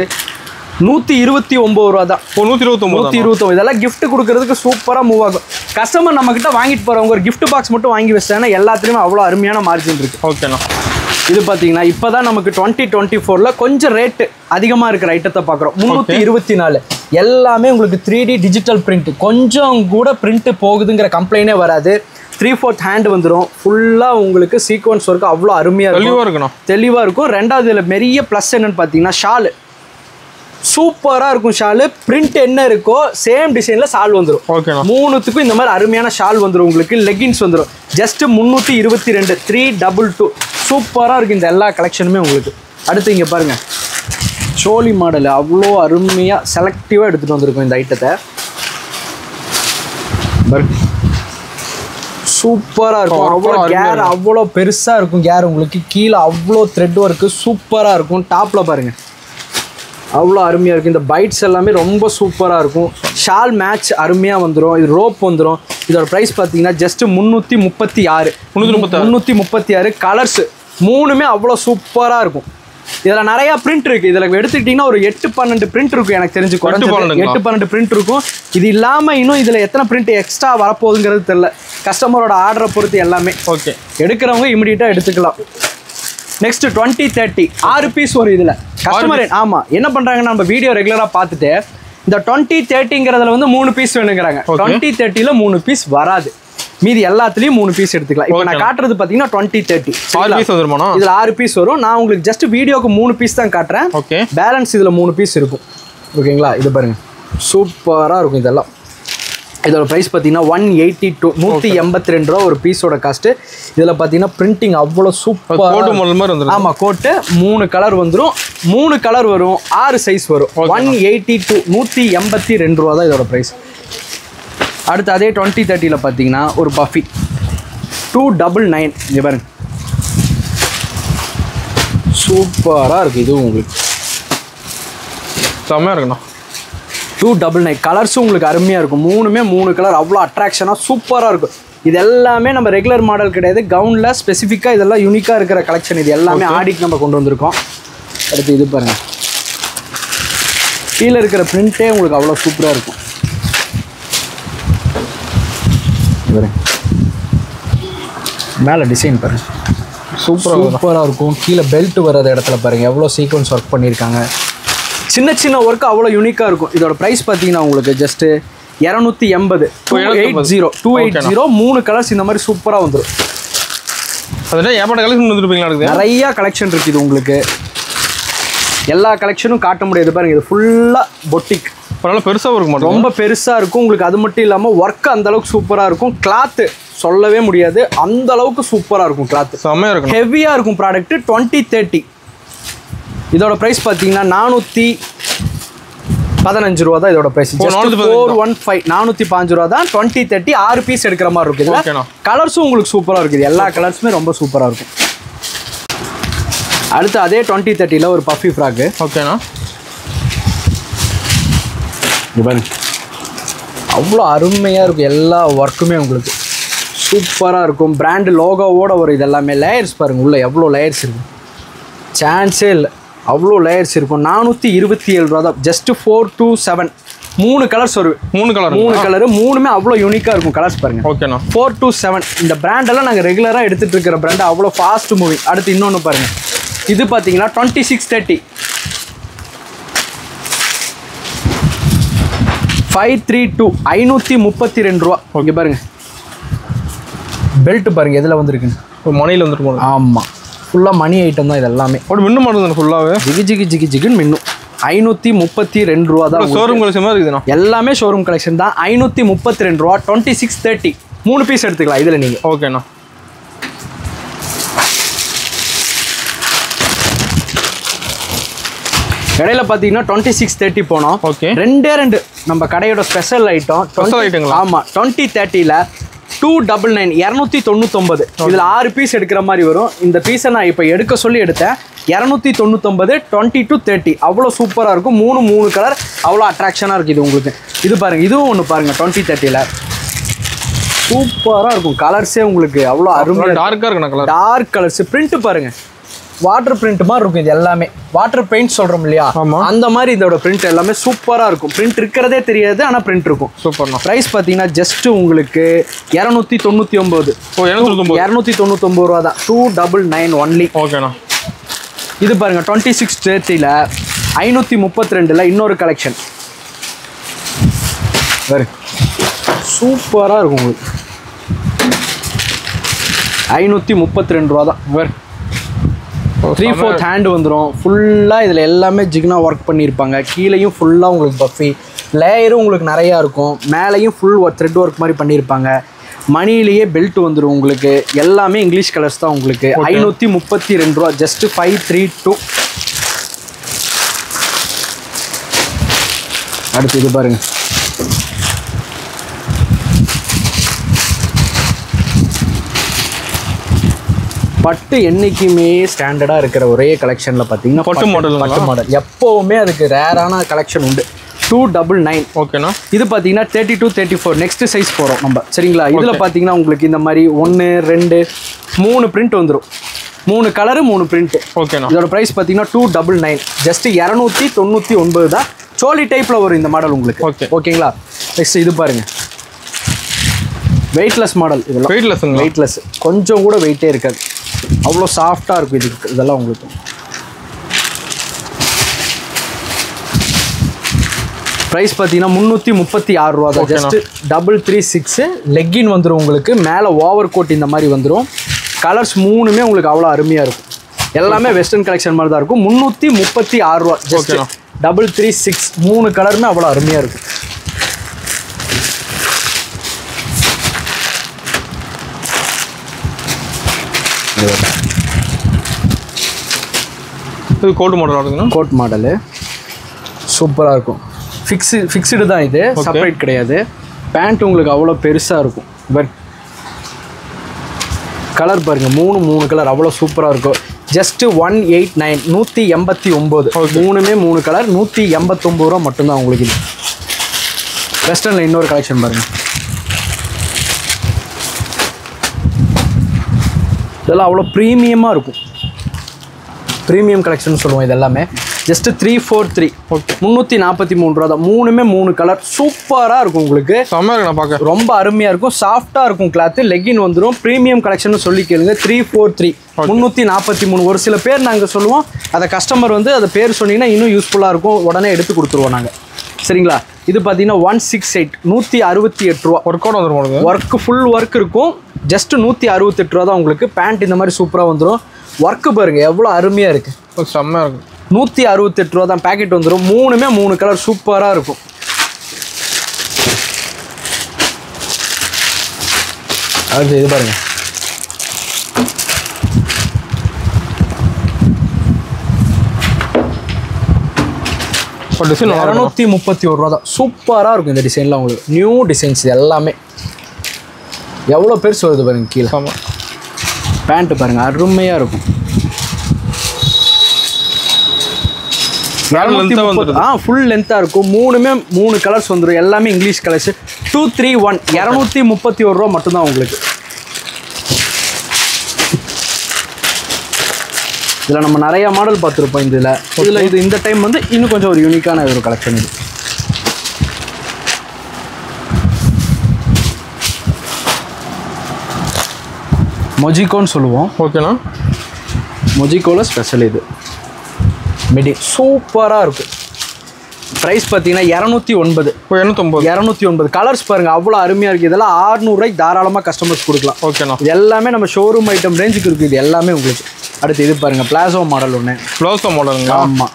Speaker 2: 129 ரூபா தான். 129. இதெல்லாம் கிஃப்ட் கொடுக்கறதுக்கு சூப்பராக மூவ் ஆகும். கஸ்டமர் நம்மக்கிட்ட வாங்கிட்டு போகிறவங்க ஒரு கிஃப்ட் பாக்ஸ் மட்டும் வாங்கி வச்சிட்டாங்கன்னா எல்லாத்துலேயுமே அவ்வளோ அருமையான மார்ஜின் இருக்குது.
Speaker 1: ஓகேண்ணா.
Speaker 2: இது பார்த்தீங்கன்னா இப்போ தான் நமக்கு 2024 கொஞ்சம் ரேட்டு அதிகமாக இருக்கிற ஐட்டத்தை பார்க்குறோம். 324. எல்லாமே உங்களுக்கு 3D டிஜிட்டல் பிரிண்ட். கொஞ்சம் கூட பிரிண்ட் போகுதுங்கிற கம்ப்ளைண்டே வராது. 3/4 ஹேண்ட் வந்துடும். ஃபுல்லாக உங்களுக்கு சீக்வன்ஸ் ஒர்க்கு அவ்வளோ அருமையாக இருக்கும். தெளிவாக இருக்கும். ரெண்டாவது இதில் பெரிய ப்ளஸ் என்னன்னு பார்த்தீங்கன்னா ஷாலு சூப்பராக இருக்கும். ஷாலு பிரிண்ட் என்ன இருக்கோ சேம் டிசைனில் ஷால் வந்துடும். மூணுத்துக்கும் இந்த மாதிரி அருமையான ஷால் வந்துடும் உங்களுக்கு. லெகின்ஸ் வந்துடும். ஜஸ்ட் 322. 322. சூப்பராக இருக்கும் இந்த எல்லா கலெக்ஷனுமே உங்களுக்கு. அடுத்து இங்கே பாருங்கள், சோலி மாடல் அவ்வளோ அருமையாக செலக்டிவாக எடுத்துகிட்டு வந்திருக்கும் இந்த ஐட்டத்தை. சூப்பராக இருக்கும். அவ்வளோ கேர் அவ்வளோ பெருசாக இருக்கும். கேர் உங்களுக்கு கீழே அவ்வளோ த்ரெட் ஒர்க்கு சூப்பராக இருக்கும். டாப்பில் பாருங்கள் அவ்வளோ அருமையாக இருக்கும். இந்த பைட்ஸ் எல்லாமே ரொம்ப சூப்பராக இருக்கும். ஷால் மேட்ச் அருமையாக வந்துடும். இது ரோப் வந்துடும். இதோட ப்ரைஸ் பார்த்தீங்கன்னா ஜஸ்ட் 336. 336. கலர்ஸ் மூணுமே அவ்வளோ சூப்பராக இருக்கும். இதில் நிறையா பிரிண்ட் இருக்குது. இதில் எடுத்துக்கிட்டிங்கன்னா ஒரு 8-12 பிரிண்ட் இருக்கும் எனக்கு தெரிஞ்சு. 8-12 பிரிண்ட் இருக்கும். இது இல்லாமல் இன்னும் இதில் எத்தனை பிரிண்ட் எக்ஸ்ட்ரா வரப்போகுதுங்கிறது தெரில. கஸ்டமரோட ஆர்டரை பொறுத்து எல்லாமே. ஓகே, எடுக்கிறவங்க இமிடியேட்டாக எடுத்துக்கலாம். நெக்ஸ்ட் 2030 6 பீஸ் வரும் இதில். கஸ்டமர் ஆமாம் என்ன பண்ணுறாங்கன்னா நம்ம வீடியோ ரெகுலராக பார்த்துட்டு இந்த 2030ங்கிறதுல வந்து 3 பீஸ் வேணுங்கிறாங்க. 2030ல் 3 பீஸ் வராது. மீதி எல்லாத்துலேயும் 3 பீஸ் எடுத்துக்கலாம். இப்போ நான் காட்டுறது பார்த்தீங்கன்னா 2030 இதில் 6 பீஸ் வரும். நான் உங்களுக்கு ஜஸ்ட் வீடியோக்கு 3 பீஸ் தான் காட்டுறேன். ஓகே, பேலன்ஸ் இதில் 3 பீஸ் இருக்கும். ஓகேங்களா, இது பாருங்கள் சூப்பராக இருக்கும் இதெல்லாம். இதோட ப்ரைஸ் பார்த்தீங்கன்னா 182. 182 ரூபா ஒரு பீஸோட காஸ்ட்டு. இதில் பார்த்தீங்கன்னா பிரிண்டிங் அவ்வளோ சூப்பர். ஆமாம், கோட்டு 3 கலர் வந்துடும். 3 கலர் வரும். 6 சைஸ் வரும். 182. 182 ரூபா தான் இதோட ப்ரைஸ். அடுத்து அதே 2030ல் பார்த்தீங்கன்னா ஒரு பஃபி 299. இங்கே பாருங்க சூப்பராக இருக்குது. இதுவும் உங்களுக்கு செம்மையாக இருக்குண்ணா. 299. கலர்ஸும் உங்களுக்கு அருமையாக இருக்கும். மூணுமே 3 கலர் அவ்வளோ அட்ராக்ஷனாக சூப்பராக இருக்கும். இது எல்லாமே நம்ம ரெகுலர் மாடல் கிடையாது. கவுனில் ஸ்பெசிஃபிக்காக இதெல்லாம் யூனிக்காக இருக்கிற கலெக்ஷன். இது எல்லாமே ஆடிக்கு நம்ம கொண்டு வந்திருக்கோம். அடுத்து இது பாருங்கள், கீழே இருக்கிற பிரிண்ட்டே உங்களுக்கு அவ்வளோ சூப்பராக இருக்கும். மேலே டிசைன் பாருங்க சூப்பராக இருக்கும். கீழே பெல்ட் வர்ற இடத்துல பாருங்க எவ்வளோ சீக்வன்ஸ் ஒர்க் பண்ணியிருக்காங்க. சின்ன சின்ன ஒர்க் அவ்வளோ யூனிக்காக இருக்கும். இதோட ப்ரைஸ் பார்த்தீங்கன்னா உங்களுக்கு ஜஸ்ட்டு 280. 280. 3 கலர்ஸ் இந்த மாதிரி சூப்பராக வந்துடும். நிறையா கலெக்ஷன் இருக்குது இது உங்களுக்கு. எல்லா கலெக்ஷனும் காட்ட முடியாது பாருங்க. இது ஃபுல்லாக பொட்டிக். பெருசாக இருக்கும். ரொம்ப பெருசாக இருக்கும் உங்களுக்கு. அது மட்டும் இல்லாமல் ஒர்க் அந்தளவுக்கு சூப்பராக இருக்கும். கிளாத்து சொல்லவே முடியாது, அந்த அளவுக்கு சூப்பராக இருக்கும். கிளாத்து செம்மையாக இருக்கும். ஹெவியாக இருக்கும் ப்ராடக்ட். 2030 இதோட ப்ரைஸ் பார்த்தீங்கன்னா 415 ரூபா தான் இதோட ப்ரைஸ். 415. 415 ரூபா தான். 2030 6 பீஸ் எடுக்கிற மாதிரி இருக்குது. கலர்ஸும் உங்களுக்கு சூப்பராக இருக்குது. எல்லா கலர்ஸுமே ரொம்ப சூப்பராக இருக்கும். அடுத்து அதே 2030ல் ஒரு பஃபி ஃப்ராக்கு. ஓகேண்ணா, அவ்வளோ அருமையாக இருக்கும். எல்லா ஒர்க்குமே உங்களுக்கு சூப்பராக இருக்கும். பிராண்டு லோகோவோட வரும். இது எல்லாமே லேயர்ஸ் பாருங்கள். உள்ளே எவ்வளோ லேயர்ஸ் இருக்குது, சான்ஸே இல்லை. அவ்வளோ லேயர்ஸ் இருக்கும். 427 ரூபா தான். ஜஸ்ட் 427. 3 கலர்ஸ் வரும்.
Speaker 1: 3 கலர்
Speaker 2: மூணுமே அவ்வளோ யூனிக்காக இருக்கும். கலர்ஸ் பாருங்க.
Speaker 1: ஓகேண்ணா.
Speaker 2: 427. இந்த பிராண்டெல்லாம் நாங்கள் ரெகுலராக எடுத்துகிட்டு இருக்கிற பிராண்ட், அவ்வளோ ஃபாஸ்ட் மூவிங். அடுத்து இன்னொன்று பாருங்கள், இது பார்த்தீங்கன்னா 2630 532 532 ரூபா. ஓகே பாருங்கள், பெல்ட் பாருங்கள் எதில் வந்துருக்குன்னு.
Speaker 1: மணியில் வந்துட்டு போகணும்.
Speaker 2: ஆமாம், ஃபுல்லாக மணி ஐட்டம் தான் இது எல்லாமே.
Speaker 1: ஒரு மின்னு மாடல் தானே ஃபுல்லாகவே.
Speaker 2: ஜிகின்னு மின்னும். 532 ரூபா தான்.
Speaker 1: ஷோரூம் கலெக்ஷன் மாதிரி இருக்குதுண்ணா.
Speaker 2: எல்லாமே ஷோரூம் கலெக்ஷன் தான். 532 ரூபா. 2630. 3 பீஸ் எடுத்துக்கலாம் இதில் நீங்கள்.
Speaker 1: ஓகேண்ணா.
Speaker 2: இடையில பார்த்தீங்கன்னா 2630 போனோம்.
Speaker 1: ஓகே,
Speaker 2: 2 நம்ம கடையோட ஸ்பெஷல் ஐட்டம். ஆமாம், 2030ல் 299 299. இதில் 6 பீஸ் எடுக்கிற மாதிரி வரும். இந்த பீஸை நான் இப்போ எடுக்க சொல்லி எடுத்தேன். 299 20 to 30. அவ்வளோ சூப்பராக இருக்கும். 3 கலர் அவ்வளோ அட்ராக்ஷனாக இருக்குது இது உங்களுக்கு. இது பாருங்கள், இதுவும் ஒன்று பாருங்கள். 2030ல் சூப்பராக இருக்கும். கலர்ஸே உங்களுக்கு அவ்வளோ அருமையாக
Speaker 1: டார்க்காக இருக்குண்ணா. Colour
Speaker 2: dark colours. பிரிண்ட்டு பாருங்கள், வாட்டர் பிரிண்ட் மாதிரி இருக்கும். இது எல்லாமே வாட்டர் பெயிண்ட் சொல்கிறோம் இல்லையா, அந்த மாதிரி இதோட பிரிண்ட் எல்லாமே சூப்பராக இருக்கும். பிரிண்ட் இருக்கிறதே தெரியாது, ஆனால் பிரிண்ட் இருக்கும்.
Speaker 1: சூப்பர்ண்ணா.
Speaker 2: ப்ரைஸ் பார்த்தீங்கன்னா ஜஸ்ட் உங்களுக்கு 299. 299 ரூபா தான். 299 ஒன்லி.
Speaker 1: ஓகேண்ணா.
Speaker 2: இது பாருங்கள், 2630ல் 532ல் இன்னொரு கலெக்ஷன் வேறு சூப்பராக இருக்கும் உங்களுக்கு. 532 ரூபா தான். வேறு 3/4 ஹேண்ட் வந்துடும். ஃபுல்லாக இதில் எல்லாமே ஜிக்னா ஒர்க் பண்ணியிருப்பாங்க. கீழேயும் ஃபுல்லாக உங்களுக்கு பஃபி லேயரும் உங்களுக்கு நிறையா இருக்கும். மேலேயும் ஃபுல் த்ரெட் ஒர்க் மாதிரி பண்ணியிருப்பாங்க. மணிலேயே பெல்ட் வந்துடும் உங்களுக்கு. எல்லாமே இங்கிலீஷ் கலர்ஸ் தான் உங்களுக்கு. 532 ரூபா. ஜஸ்ட் 532. அடுத்து இது பாருங்கள், பட்டு என்றைக்குமே ஸ்டாண்டர்டாக இருக்கிற ஒரே கலெக்ஷனில் பார்த்தீங்கன்னா
Speaker 1: பட்டு மாடல்.
Speaker 2: எப்போவுமே அதுக்கு ரேரான கலெக்ஷன் உண்டு. 299.
Speaker 1: ஓகேண்ணா.
Speaker 2: இது பார்த்தீங்கன்னா 32 34 நெக்ஸ்ட் சைஸ் போகிறோம் நம்ம. சரிங்களா, இதில் பார்த்தீங்கன்னா உங்களுக்கு இந்த மாதிரி 1 2 3 பிரிண்ட் வந்துடும். 3 கலரு 3 பிரிண்ட்டு.
Speaker 1: ஓகேண்ணா.
Speaker 2: இதோட ப்ரைஸ் பார்த்தீங்கன்னா 299. ஜஸ்ட் 299 தான். சோலி டைப்பில் வரும் இந்த மாடல் உங்களுக்கு. ஓகேங்களா. நெக்ஸ்ட் இது பாருங்கள், வெயிட்லெஸ் மாடல். இதெல்லாம் வெயிட்லெஸ், கொஞ்சம் கூட வெயிட்டே இருக்காது. அவ்வளோ சாஃப்டாக இருக்கும் இதுக்கு. இதெல்லாம் உங்களுக்கு ப்ரைஸ் பார்த்தீங்கன்னா 336 ரூபா தான். ஜஸ்ட் 336. லெக்கின் வந்துடும் உங்களுக்கு. மேலே ஓவர் கோட் இந்த மாதிரி வந்துடும். கலர்ஸ் 3மே உங்களுக்கு அவ்வளோ அருமையாக இருக்கும். எல்லாமே வெஸ்டர்ன் கலெக்ஷன் மாதிரி தான் இருக்கும். 336 ரூபா. ஜஸ்ட் 336. 3 கலருமே அவ்வளோ அருமையாக இருக்கும்.
Speaker 1: இது கோட் மாடல் இருக்குங்க.
Speaker 2: கோட் மாடலு சூப்பராக இருக்கும். ஃபிக்ஸ்டு தான் இது, செப்பரேட் கிடையாது. பேண்ட் உங்களுக்கு அவ்வளோ பெருசாக இருக்கும். பட் கலர் பாருங்கள், 3 கலர் அவ்வளோ சூப்பராக இருக்கும். ஜஸ்ட் 189 189. 3மே 3 கலர் 189 ரூபா மட்டும்தான் உங்களுக்கு. இது வெஸ்டர்னில் இன்னொரு கலெக்ஷன் பாருங்கள். இதெல்லாம் அவ்வளோ ப்ரீமியமாக இருக்கும். ப்ரீமியம் கலெக்ஷன் சொல்லுவோம் இது எல்லாமே. ஜஸ்ட் 343. 343 ரூபா தான். 3மே 3 கலர் சூப்பராக இருக்கும் உங்களுக்கு.
Speaker 1: பார்க்க
Speaker 2: ரொம்ப அருமையாக இருக்கும். சாஃப்டாக இருக்கும் கிளாத்து. லெக்கின் வந்துடும். ப்ரீமியம் கலெக்ஷன் சொல்லி கேளுங்க. 343 343. ஒரு சில பேர் நாங்கள் சொல்லுவோம், அதை கஸ்டமர் வந்து அதை பேர் சொன்னீங்கன்னா இன்னும் யூஸ்ஃபுல்லாக இருக்கும். உடனே எடுத்து கொடுத்துருவோம் நாங்கள். சரிங்களா. இது பார்த்தீங்கன்னா 168 168 ரூபா.
Speaker 1: ஒர்க் அவுட் வந்துடும்.
Speaker 2: ஒர்க்கு ஃபுல் ஒர்க் இருக்கும். ஜஸ்ட் 168 ரூபா தான் உங்களுக்கு. பேண்ட் இந்த மாதிரி சூப்பராக வந்துடும். ஒர்க்கு பாருங்கள் எவ்வளோ அருமையாக இருக்குது.
Speaker 1: செம்மையாக இருக்கும்.
Speaker 2: 168 ரூபா தான். பேக்கெட் வந்துடும். 3மே 3 கலர் சூப்பராக இருக்கும். அது இது பாருங்கள், 231 ரூபா தான். சூப்பராக இருக்கும் இந்த டிசைன்லாம் உங்களுக்கு. நியூ டிசைன்ஸ் எல்லாமே. எவ்வளோ பெருசு வருது பாருங்கள் கீழே. பேண்ட்டு பாருங்கள் அருமையாக இருக்கும். ஃபுல் லென்த்தாக இருக்கும். 3மே 3 கலர்ஸ் வந்துடும். எல்லாமே இங்கிலீஷ் கலர்ஸ். 231 231 ரூபா மட்டும்தான் உங்களுக்கு. இதில் நம்ம நிறைய மாடல் பார்த்துருப்போம். இதில் இது இந்த டைம் வந்து இன்னும் கொஞ்சம் ஒரு யூனிக்கான ஒரு கலெக்ஷன் இது. மொஜிகோன்னு சொல்லுவோம்.
Speaker 1: ஓகேண்ணா.
Speaker 2: மொஜிகோவில் ஸ்பெஷல் இது மிடி சூப்பராக இருக்கும். ப்ரைஸ் பார்த்தீங்கன்னா 209. 209 கலர்ஸ் பாருங்கள், அவ்வளோ அருமையாக இருக்குது. இதெல்லாம் 600 ரூபாய்க்கு தாராளமாக கஸ்டமர்ஸ் கொடுக்கலாம்.
Speaker 1: ஓகேண்ணா.
Speaker 2: இது எல்லாமே நம்ம ஷோரூம் ஐட்டம் ரேஞ்சுக்கு இருக்குது. இது எல்லாமே உங்களுக்கு. அடுத்து இது பாருங்கள், பிளாசோ மாடல் ஒன்று.
Speaker 1: பிளாசோ மாடலுங்க.
Speaker 2: ஆமாம்,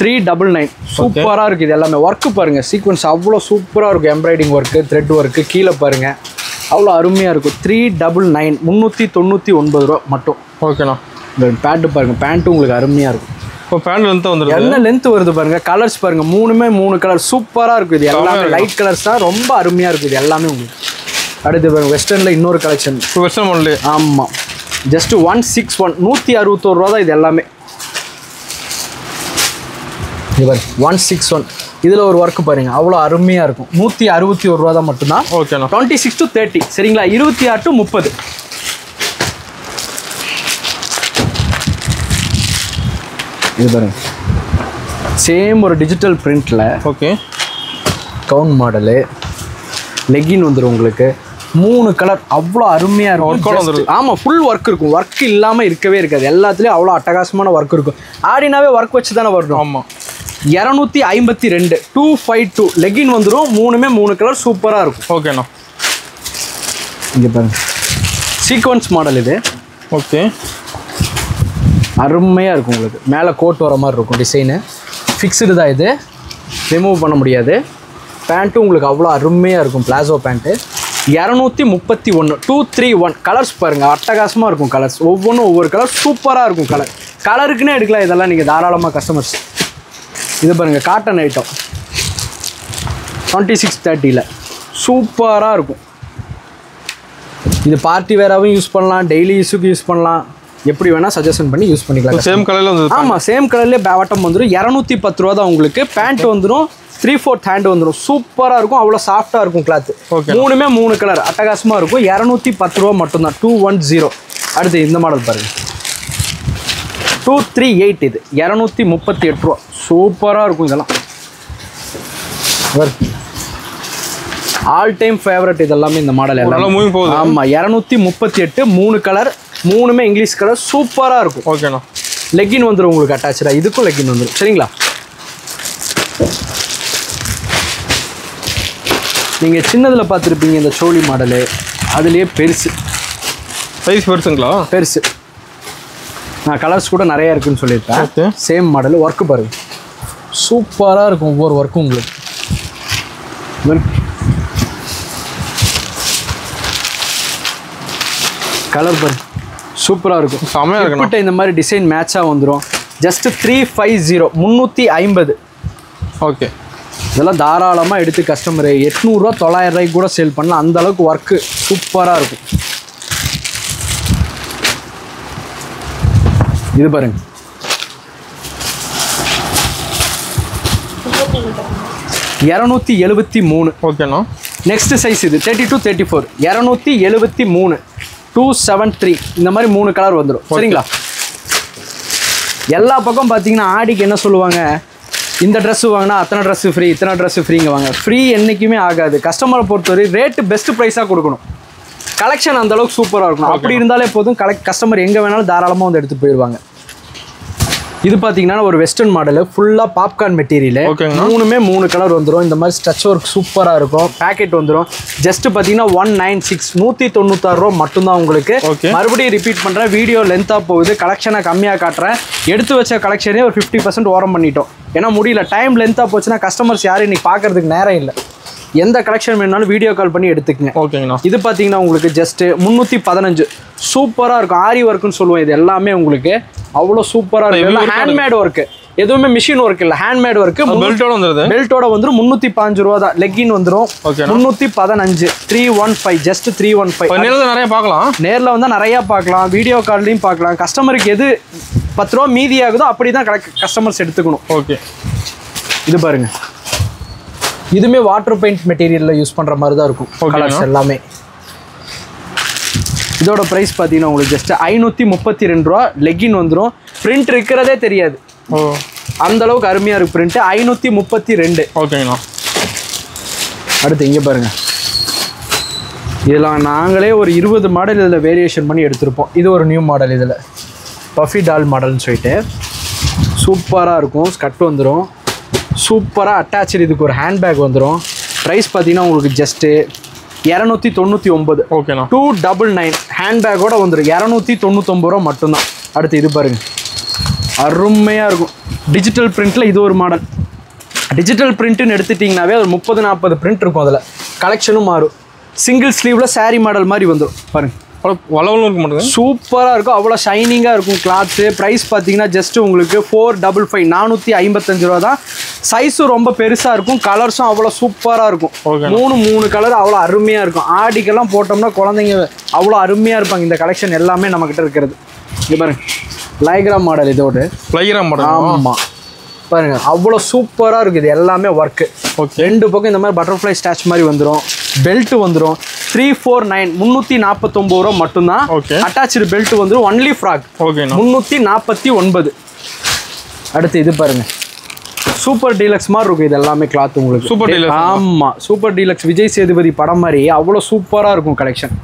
Speaker 2: 399 சூப்பராக இருக்குது. இது எல்லாமே ஒர்க்கு பாருங்கள், சீக்வன்ஸ் அவ்வளோ சூப்பராக இருக்கும். எம்ப்ராய்டிங் ஒர்க்கு, த்ரெட் ஒர்க்கு கீழே பாருங்கள், அவ்வளோ அருமையாக இருக்கும். 399 399 ரூபா மட்டும்.
Speaker 1: ஓகேண்ணா.
Speaker 2: இந்த பேண்ட்டு பாருங்கள், பேண்ட்டு உங்களுக்கு அருமையாக இருக்கும்.
Speaker 1: இப்போ பேண்ட் லென்த் வந்துருக்கு.
Speaker 2: என்ன லென்த் வருது பாருங்கள். கலர்ஸ் பாருங்கள், 3 கலர் சூப்பராக இருக்குது. இது எல்லாமே லைட் கலர்ஸ் தான், ரொம்ப அருமையாக இருக்குது. இது எல்லாமே உங்களுக்கு. அடுத்து பாருங்கள், வெஸ்டர்னில் இன்னொரு கலெக்ஷன்.
Speaker 1: Western model.
Speaker 2: ஆமாம், ஜஸ்ட் 161 161 ரூபா தான் இது எல்லாமே. இது பாருங்க 161. இதில் ஒரு ஒர்க்கு பாருங்க, அவ்வளோ அருமையாக இருக்கும். 161 ரூபா தான் மட்டும்தான்.
Speaker 1: ஓகேண்ணா.
Speaker 2: 26 to 30 சரிங்களா. 26 to 30. இது பாருங்க, சேம் ஒரு டிஜிட்டல் பிரிண்டில்.
Speaker 1: ஓகே.
Speaker 2: கவுன் மாடலு லெகின் வந்துடும் உங்களுக்கு. 3 கலர் அவ்வளோ அருமையாக இருக்கும். ஆமாம், ஃபுல் ஒர்க் இருக்கும். ஒர்க் இல்லாமல் இருக்கவே இருக்காது. எல்லாத்துலேயும் அவ்வளோ அட்டகாசமான ஒர்க் இருக்கும். ஆடினாவே ஒர்க் வச்சு தானே வரணும்.
Speaker 1: ஆமாம்.
Speaker 2: 252 252 லெகின் வந்துடும். 3 கலர் சூப்பராக இருக்கும்.
Speaker 1: ஓகேண்ணா.
Speaker 2: இங்கே பாருங்க, சீக்வன்ஸ் மாடல் இது.
Speaker 1: ஓகே.
Speaker 2: அருமையாக இருக்கும் உங்களுக்கு. மேலே கோட் வர மாதிரி இருக்கும் டிசைனு. ஃபிக்ஸ்டு தான் இது, ரிமூவ் பண்ண முடியாது. பேண்ட்டும் உங்களுக்கு அவ்வளோ அருமையாக இருக்கும். பிளாசோ பேண்ட்டு 231 231 கலர்ஸ் பாருங்கள், அட்டகாசமாக இருக்கும். கலர்ஸ் ஒவ்வொன்றும் ஒவ்வொரு கலர் சூப்பராக இருக்கும். கலருக்குன்னே எடுக்கலாம். இதெல்லாம் நீங்கள் தாராளமாக கஸ்டமர்ஸ். இது பாருங்கள், காட்டன் ஐட்டம் 2630 சூப்பராக இருக்கும். இது பார்ட்டி வேராகவும் யூஸ் பண்ணலாம், டெய்லி யூஸுக்கு யூஸ் பண்ணலாம். எப்படி வேணால் சஜஷன் பண்ணி யூஸ் பண்ணிக்கலாம்.
Speaker 1: சேம் கலரில் வந்து.
Speaker 2: ஆமாம், சேம் கலர்லேயே பாட்டம் வந்துடும். 210 ரூபா தான் உங்களுக்கு. பேண்ட் வந்துடும், 3/4 ஹேண்ட் வந்துடும். சூப்பராக இருக்கும், அவ்வளோ சாஃப்டாக இருக்கும் கிளாத்து. 3 கலர் அட்டகாசமாக இருக்கும். 210 ரூபா மட்டும்தான். 210. அடுத்து இந்த மாடல் பாருங்கள், 238. இது 238 ரூபா. சூப்பராக இருக்கும். இதெல்லாம் ஆல் டைம் ஃபேவரட். இதெல்லாமே இந்த மாடல் எல்லாம். ஆமாம், 238 3 கலர், 3 இங்கிலீஷ் கலர் சூப்பராக இருக்கும்.
Speaker 1: ஓகேண்ணா.
Speaker 2: லெக்கின் வந்துடும் உங்களுக்கு அட்டாச்சாக. இதுக்கும் லெக்கின் வந்துடும் சரிங்களா. நீங்கள் சின்னதில் பார்த்துருப்பீங்க இந்த சோழி மாடலு, அதுலேயே பெருசு.
Speaker 1: சைஸ் பெருசுங்களா? பெருசு.
Speaker 2: நான் கலர்ஸ் கூட நிறையா இருக்குதுன்னு சொல்லியிருப்பேன். Same model. ஒர்க்கு பாருங்க, சூப்பராக இருக்கும். ஒவ்வொரு ஒர்க்கும் உங்களுக்கு. கலர் பாருங்க, சூப்பராக இருக்கும். செமையாக இருக்கும். இந்த மாதிரி டிசைன் மேட்சாக வந்துடும். ஜஸ்ட் 350 350. ஓகே. இதெல்லாம் தாராளமாக எடுத்து கஸ்டமர் 800 ரூபா 900 ரூபாய்க்கு கூட சேல் பண்ணலாம். அந்த அளவுக்கு ஒர்க்கு சூப்பராக இருக்கும். இது பாருங்க, $273. ஓகேண்ணா. நெக்ஸ்ட் சைஸ் இது 30 to 34 $273 273. இந்த மாதிரி 3 கலர் வந்துடும் சரிங்களா. எல்லா பக்கம் பார்த்தீங்கன்னா ஆடிக்கு என்ன சொல்லுவாங்க, இந்த ட்ரெஸ்ஸு வாங்கினா அத்தனை ட்ரெஸ்ஸு ஃப்ரீ, இத்தனை ட்ரெஸ்ஸு ஃப்ரீங்க வாங்க. ஃப்ரீ என்றைக்குமே ஆகாது. கஸ்டமரை பொறுத்தவரை ரேட்டு பெஸ்ட் ப்ரைஸாக கொடுக்கணும். கலெக்ஷன் அந்தளவுக்கு சூப்பராக இருக்கணும். அப்படி இருந்தாலே போதும், கஸ்டமர் எங்கே வேணாலும் தாராளமாக வந்து எடுத்துகிட்டு போயிடுவாங்க. இது பார்த்தீங்கன்னா ஒரு வெஸ்டர்ன் மாடலு, ஃபுல்லாக பாப்கார்ன் மெட்டீரியல். 3 கலர் வந்துடும். இந்த மாதிரி ஸ்டச் ஒர்க் சூப்பராக இருக்கும். பேக்கெட் வந்துடும். ஜஸ்ட் பார்த்தீங்கன்னா 196 196 ரூபா மட்டும்தான் உங்களுக்கு. மறுபடியும் ரிப்பீட் பண்ணுறேன், வீடியோ லென்த்தாக போகுது, கலெக்ஷனை கம்மியாக காட்டுறேன். எடுத்து வச்ச கலெக்ஷனே ஒரு 50% ஓரம் பண்ணிட்டோம். ஏன்னா முடியல, டைம் லென்த்தாக போச்சுன்னா கஸ்டமர்ஸ் யாரும் இன்னைக்கு பார்க்கறதுக்கு நேரம் இல்லை. எந்த கலெக்ஷன் வேணாலும் வீடியோ கால் பண்ணி எடுத்துக்கங்க. ஓகேங்கண்ணா. இது பார்த்தீங்கன்னா உங்களுக்கு ஜஸ்ட் 315 சூப்பராக இருக்கும். ஆரி ஒர்க்குன்னு சொல்லுவோம். இது எல்லாமே உங்களுக்கு அவ்வளோ சூப்பராக இருக்கும். ஹேண்ட்மேட் ஒர்க்கு, எதுவுமே மிஷின் ஒர்க் இல்லை, ஹேண்ட்மேட் ஒர்க்கு. பெல்ட்டோட வந்துடும். பெல்ட்டோட வந்துடும். 315 ரூபா தான். லெக்கின் வந்துடும். 315 315 ஜஸ்ட் 315.
Speaker 1: நேரில் நிறைய பார்க்கலாம்.
Speaker 2: நேரில் வந்தால் நிறையா பார்க்கலாம், வீடியோ கால்லையும் பார்க்கலாம். கஸ்டமருக்கு எது 10 ரூபா மீதி ஆகுதோ அப்படி தான் கஸ்டமர்ஸ் எடுத்துக்கணும். ஓகே. இது பாருங்க, இதுவுமே வாட்டர் பெயிண்ட் மெட்டீரியலில் யூஸ் பண்ணுற மாதிரி தான் இருக்கும் கலர்ஸ் எல்லாமே. இதோட ப்ரைஸ் பார்த்தீங்கன்னா உங்களுக்கு ஜஸ்ட் 532 ரூபா. லெக்கின் வந்துடும். பிரிண்ட் இருக்கிறதே தெரியாது.
Speaker 1: ஓ,
Speaker 2: அந்த அளவுக்கு அருமையா இருக்கு பிரிண்ட். 532.
Speaker 1: ஓகேங்கண்ணா.
Speaker 2: அடுத்து இங்க பாருங்க, இதெல்லாம் நாங்களே ஒரு 20 மாடல் இதில் வேரியேஷன் பண்ணி எடுத்திருப்போம். இது ஒரு நியூ மாடல், இதில் பஃபி டால் மாடல்னு சொல்லிட்டு சூப்பராக இருக்கும். ஸ்கட் வந்துடும், சூப்பராக அட்டாச்சு. இதுக்கு ஒரு ஹேண்ட்பேக் வந்துடும். ப்ரைஸ் பார்த்தீங்கன்னா உங்களுக்கு ஜஸ்ட்டு 299.
Speaker 1: ஓகேண்ணா.
Speaker 2: 299 ஹேண்ட்பேக்கோட வந்துடும். 299 ரூபா மட்டும்தான். அடுத்து இது பாருங்க, அருமையாக இருக்கும். டிஜிட்டல் பிரிண்ட்டில் இது ஒரு மாடல். டிஜிட்டல் பிரிண்ட்டுன்னு எடுத்துட்டிங்கனாவே ஒரு 30-40 பிரிண்ட் இருக்கும். அதில் கலெக்ஷனும் மாறும். சிங்கிள் ஸ்லீவில் சாரீ மாடல் மாதிரி வந்துடும் பாருங்க.
Speaker 1: வளவலும் இருக்க மாட்டேங்குது,
Speaker 2: சூப்பராக இருக்கும். அவ்வளோ ஷைனிங்காக இருக்கும் கிளாத்து. ப்ரைஸ் பார்த்தீங்கன்னா ஜஸ்ட்டு உங்களுக்கு 455 455 ரூபா தான். சைஸும் ரொம்ப பெருசாக இருக்கும். கலர்ஸும் அவ்வளோ சூப்பராக இருக்கும். 3 கலர் அவ்வளோ அருமையாக இருக்கும். ஆடிக்கெல்லாம் போட்டோம்னா குழந்தைங்க அவ்வளோ அருமையாக இருப்பாங்க. இந்த கலெக்ஷன் எல்லாமே நம்மக்கிட்ட இருக்கிறது. இது பாருங்க, லைக்ராம் மாடல். இதோடு
Speaker 1: லைக்ராம் மாடல்.
Speaker 2: ஆமாம் பாருங்க, அவ்வளோ சூப்பராக இருக்குது. இது எல்லாமே ஒர்க்கு.
Speaker 1: ஓகே.
Speaker 2: 2 பக்கம் இந்த மாதிரி பட்டர்ஃப்ளை ஸ்டாச் மாதிரி வந்துடும். பெல்ட் வந்துடும். 349 349 ரூபா மட்டும்தான்.
Speaker 1: ஓகே.
Speaker 2: அட்டாச்சு பெல்ட் வந்துடும். Only frock.
Speaker 1: ஓகே.
Speaker 2: 349. அடுத்து இது பாருங்க, சூப்பர் டீலக்ஸ் மாதிரி இருக்கும். இது எல்லாமே கிளாத் உங்களுக்கு
Speaker 1: சூப்பர் டீலக்ஸ்.
Speaker 2: ஆமாம், சூப்பர் டீலக்ஸ். விஜய் சேதுபதி படம் மாதிரி அவ்வளோ சூப்பராக இருக்கும் கலெக்ஷன்.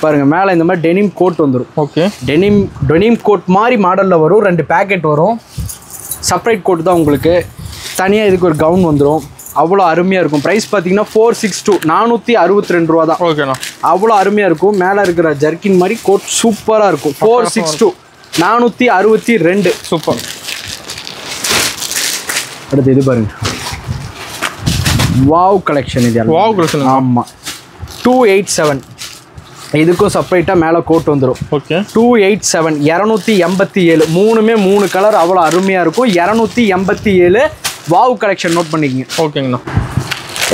Speaker 2: பாருங்க, மேலே இந்த மாதிரி டெனிம் கோட் வந்துடும்.
Speaker 1: ஓகே.
Speaker 2: டெனிம் கோட் மாதிரி மாடலில் வரும். 2 பேக்கெட் வரும். செப்பரேட் கோட் தான் உங்களுக்கு. தனியாக இதுக்கு ஒரு கவுன் வந்துடும். அவ்வளோ அருமையாக இருக்கும். ப்ரைஸ் பார்த்தீங்கன்னா 462 462 ரூபா தான்.
Speaker 1: ஓகேண்ணா.
Speaker 2: அவ்வளோ அருமையாக இருக்கும். மேலே இருக்கிற ஜர்க்கின் மாதிரி கோட் சூப்பராக இருக்கும். 462 462.
Speaker 1: சூப்பர்.
Speaker 2: அடுத்து இது பாருங்க, வாவ் கலெக்ஷன். இது
Speaker 1: வாவ் கலெக்ஷன்.
Speaker 2: ஆமாம், 287. இதுக்கும் செப்பரேட்டாக மேலே கோட் வந்துடும்.
Speaker 1: ஓகே.
Speaker 2: 287 287. 3 கலர் அவ்வளோ அருமையாக இருக்கும். 287 வாவ் கலெக்ஷன். நோட் பண்ணிக்கிங்க.
Speaker 1: ஓகேங்கண்ணா.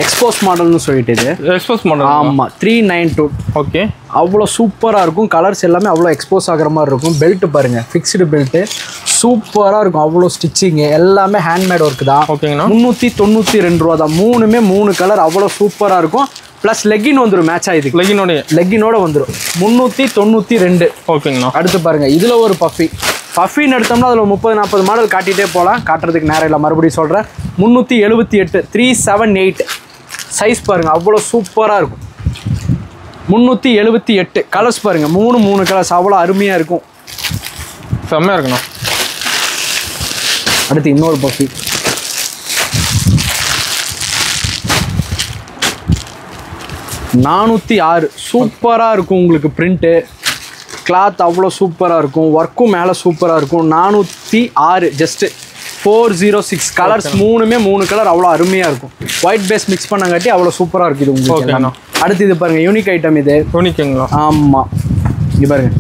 Speaker 2: எக்ஸ்போஸ் மாடல்னு சொல்லிட்டு இது
Speaker 1: எக்ஸ்போஸ் மாடல்.
Speaker 2: ஆமாம், 392.
Speaker 1: ஓகே.
Speaker 2: அவ்வளோ சூப்பராக இருக்கும். கலர்ஸ் எல்லாமே அவ்வளோ எக்ஸ்போஸ் ஆகிற மாதிரி இருக்கும். பெல்ட் பாருங்கள், ஃபிக்ஸ்டு பெல்ட்டு சூப்பராக இருக்கும். அவ்வளோ ஸ்டிச்சிங்கு எல்லாமே ஹேண்ட்மேட் ஒர்க்கு தான்.
Speaker 1: ஓகேங்கண்ணா.
Speaker 2: 392 ரூபா தான். 3 கலர் அவ்வளோ சூப்பராக இருக்கும். ப்ளஸ் லெக்கின் வந்துடும். மேட்ச் ஆகிடுது. லெக்கினோட வந்துடும். 392.
Speaker 1: ஓகேங்கண்ணா.
Speaker 2: அடுத்து பாருங்கள், இதில் ஒரு பஃபின்னு எடுத்தோம்னா அதில் 30-40 மாடல் காட்டிகிட்டே போகலாம். காட்டுறதுக்கு நேரம் இல்லை, மறுபடியும் சொல்கிறேன். 378 378 சைஸ் பாருங்கள், அவ்வளோ சூப்பராக இருக்கும். 378 கலர்ஸ் பாருங்கள். 3 கலர்ஸ் அவ்வளோ அருமையாக இருக்கும்.
Speaker 1: செம்மையாக இருக்குண்ணா.
Speaker 2: அடுத்து இன்னொரு பஃபி. $406 சூப்பராக இருக்கும். உங்களுக்கு பிரிண்ட்டு கிளாத் அவ்வளோ சூப்பராக இருக்கும். ஒர்க்கும் மேலே சூப்பராக இருக்கும். 406 ஜஸ்ட்டு 406 கலர்ஸ். 3 கலர் அவ்வளோ அருமையாக இருக்கும். ஒயிட் பேஸ் மிக்ஸ் பண்ணங்காட்டி அவ்வளோ சூப்பராக இருக்குது இது உங்களுக்கு. அடுத்து இது பாருங்கள், யூனிக் ஐட்டம் இது.
Speaker 1: யூனிக்குங்களா?
Speaker 2: ஆமாம், இது பாருங்கள்,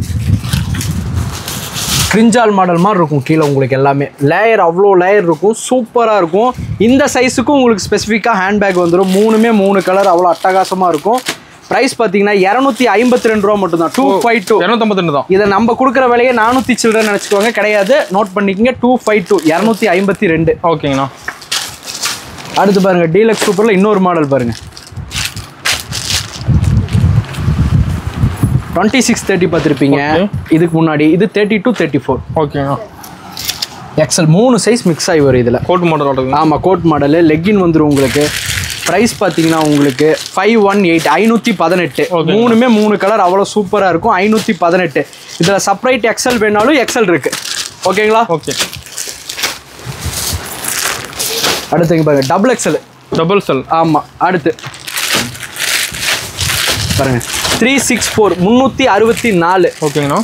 Speaker 2: கிரிஞ்சால் மாடல் மாதிரி இருக்கும். கீழே உங்களுக்கு எல்லாமே லேயர், அவ்வளோ லேயர் இருக்கும். சூப்பராக இருக்கும். இந்த சைஸுக்கும் உங்களுக்கு ஸ்பெசிஃபிக்காக ஹேண்ட்பேக் வந்துடும். 3 கலர் அவ்வளோ அட்டகாசமாக இருக்கும். ப்ரைஸ் பார்த்தீங்கன்னா 252 ரூபா மட்டும்தான். 252
Speaker 1: 252 தான்.
Speaker 2: இதை நம்ம கொடுக்குற விலையே 400 சில்லறை நினச்சிக்கோங்க. கிடையாது, நோட் பண்ணிக்கங்க. 252 252.
Speaker 1: ஓகேங்கண்ணா.
Speaker 2: அடுத்து பாருங்கள், டீலக்ஸ் சூப்பரில் இன்னொரு மாடல் பாருங்கள். 2630 பார்த்துருப்பீங்க இதுக்கு முன்னாடி. இது 3234.
Speaker 1: ஓகேங்கண்ணா.
Speaker 2: எக்ஸல் 3 சைஸ் மிக்ஸ் ஆகி வரும் இதில்.
Speaker 1: Code model.
Speaker 2: ஆமாம், கோட் மாடலு. லெக்கின் வந்துடும் உங்களுக்கு. ப்ரைஸ் பார்த்தீங்கன்னா உங்களுக்கு 518 518. 3 கலர் அவ்வளோ சூப்பராக இருக்கும். 518. இதில் செப்பரேட் எக்ஸல் வேணாலும் எக்ஸல் இருக்கு. ஓகேங்களா?
Speaker 1: ஓகே.
Speaker 2: அடுத்து பாருங்க, டபுள் எக்ஸல். ஆமாம். அடுத்து பாருங்க, 364 364.
Speaker 1: ஓகேங்கண்ணா.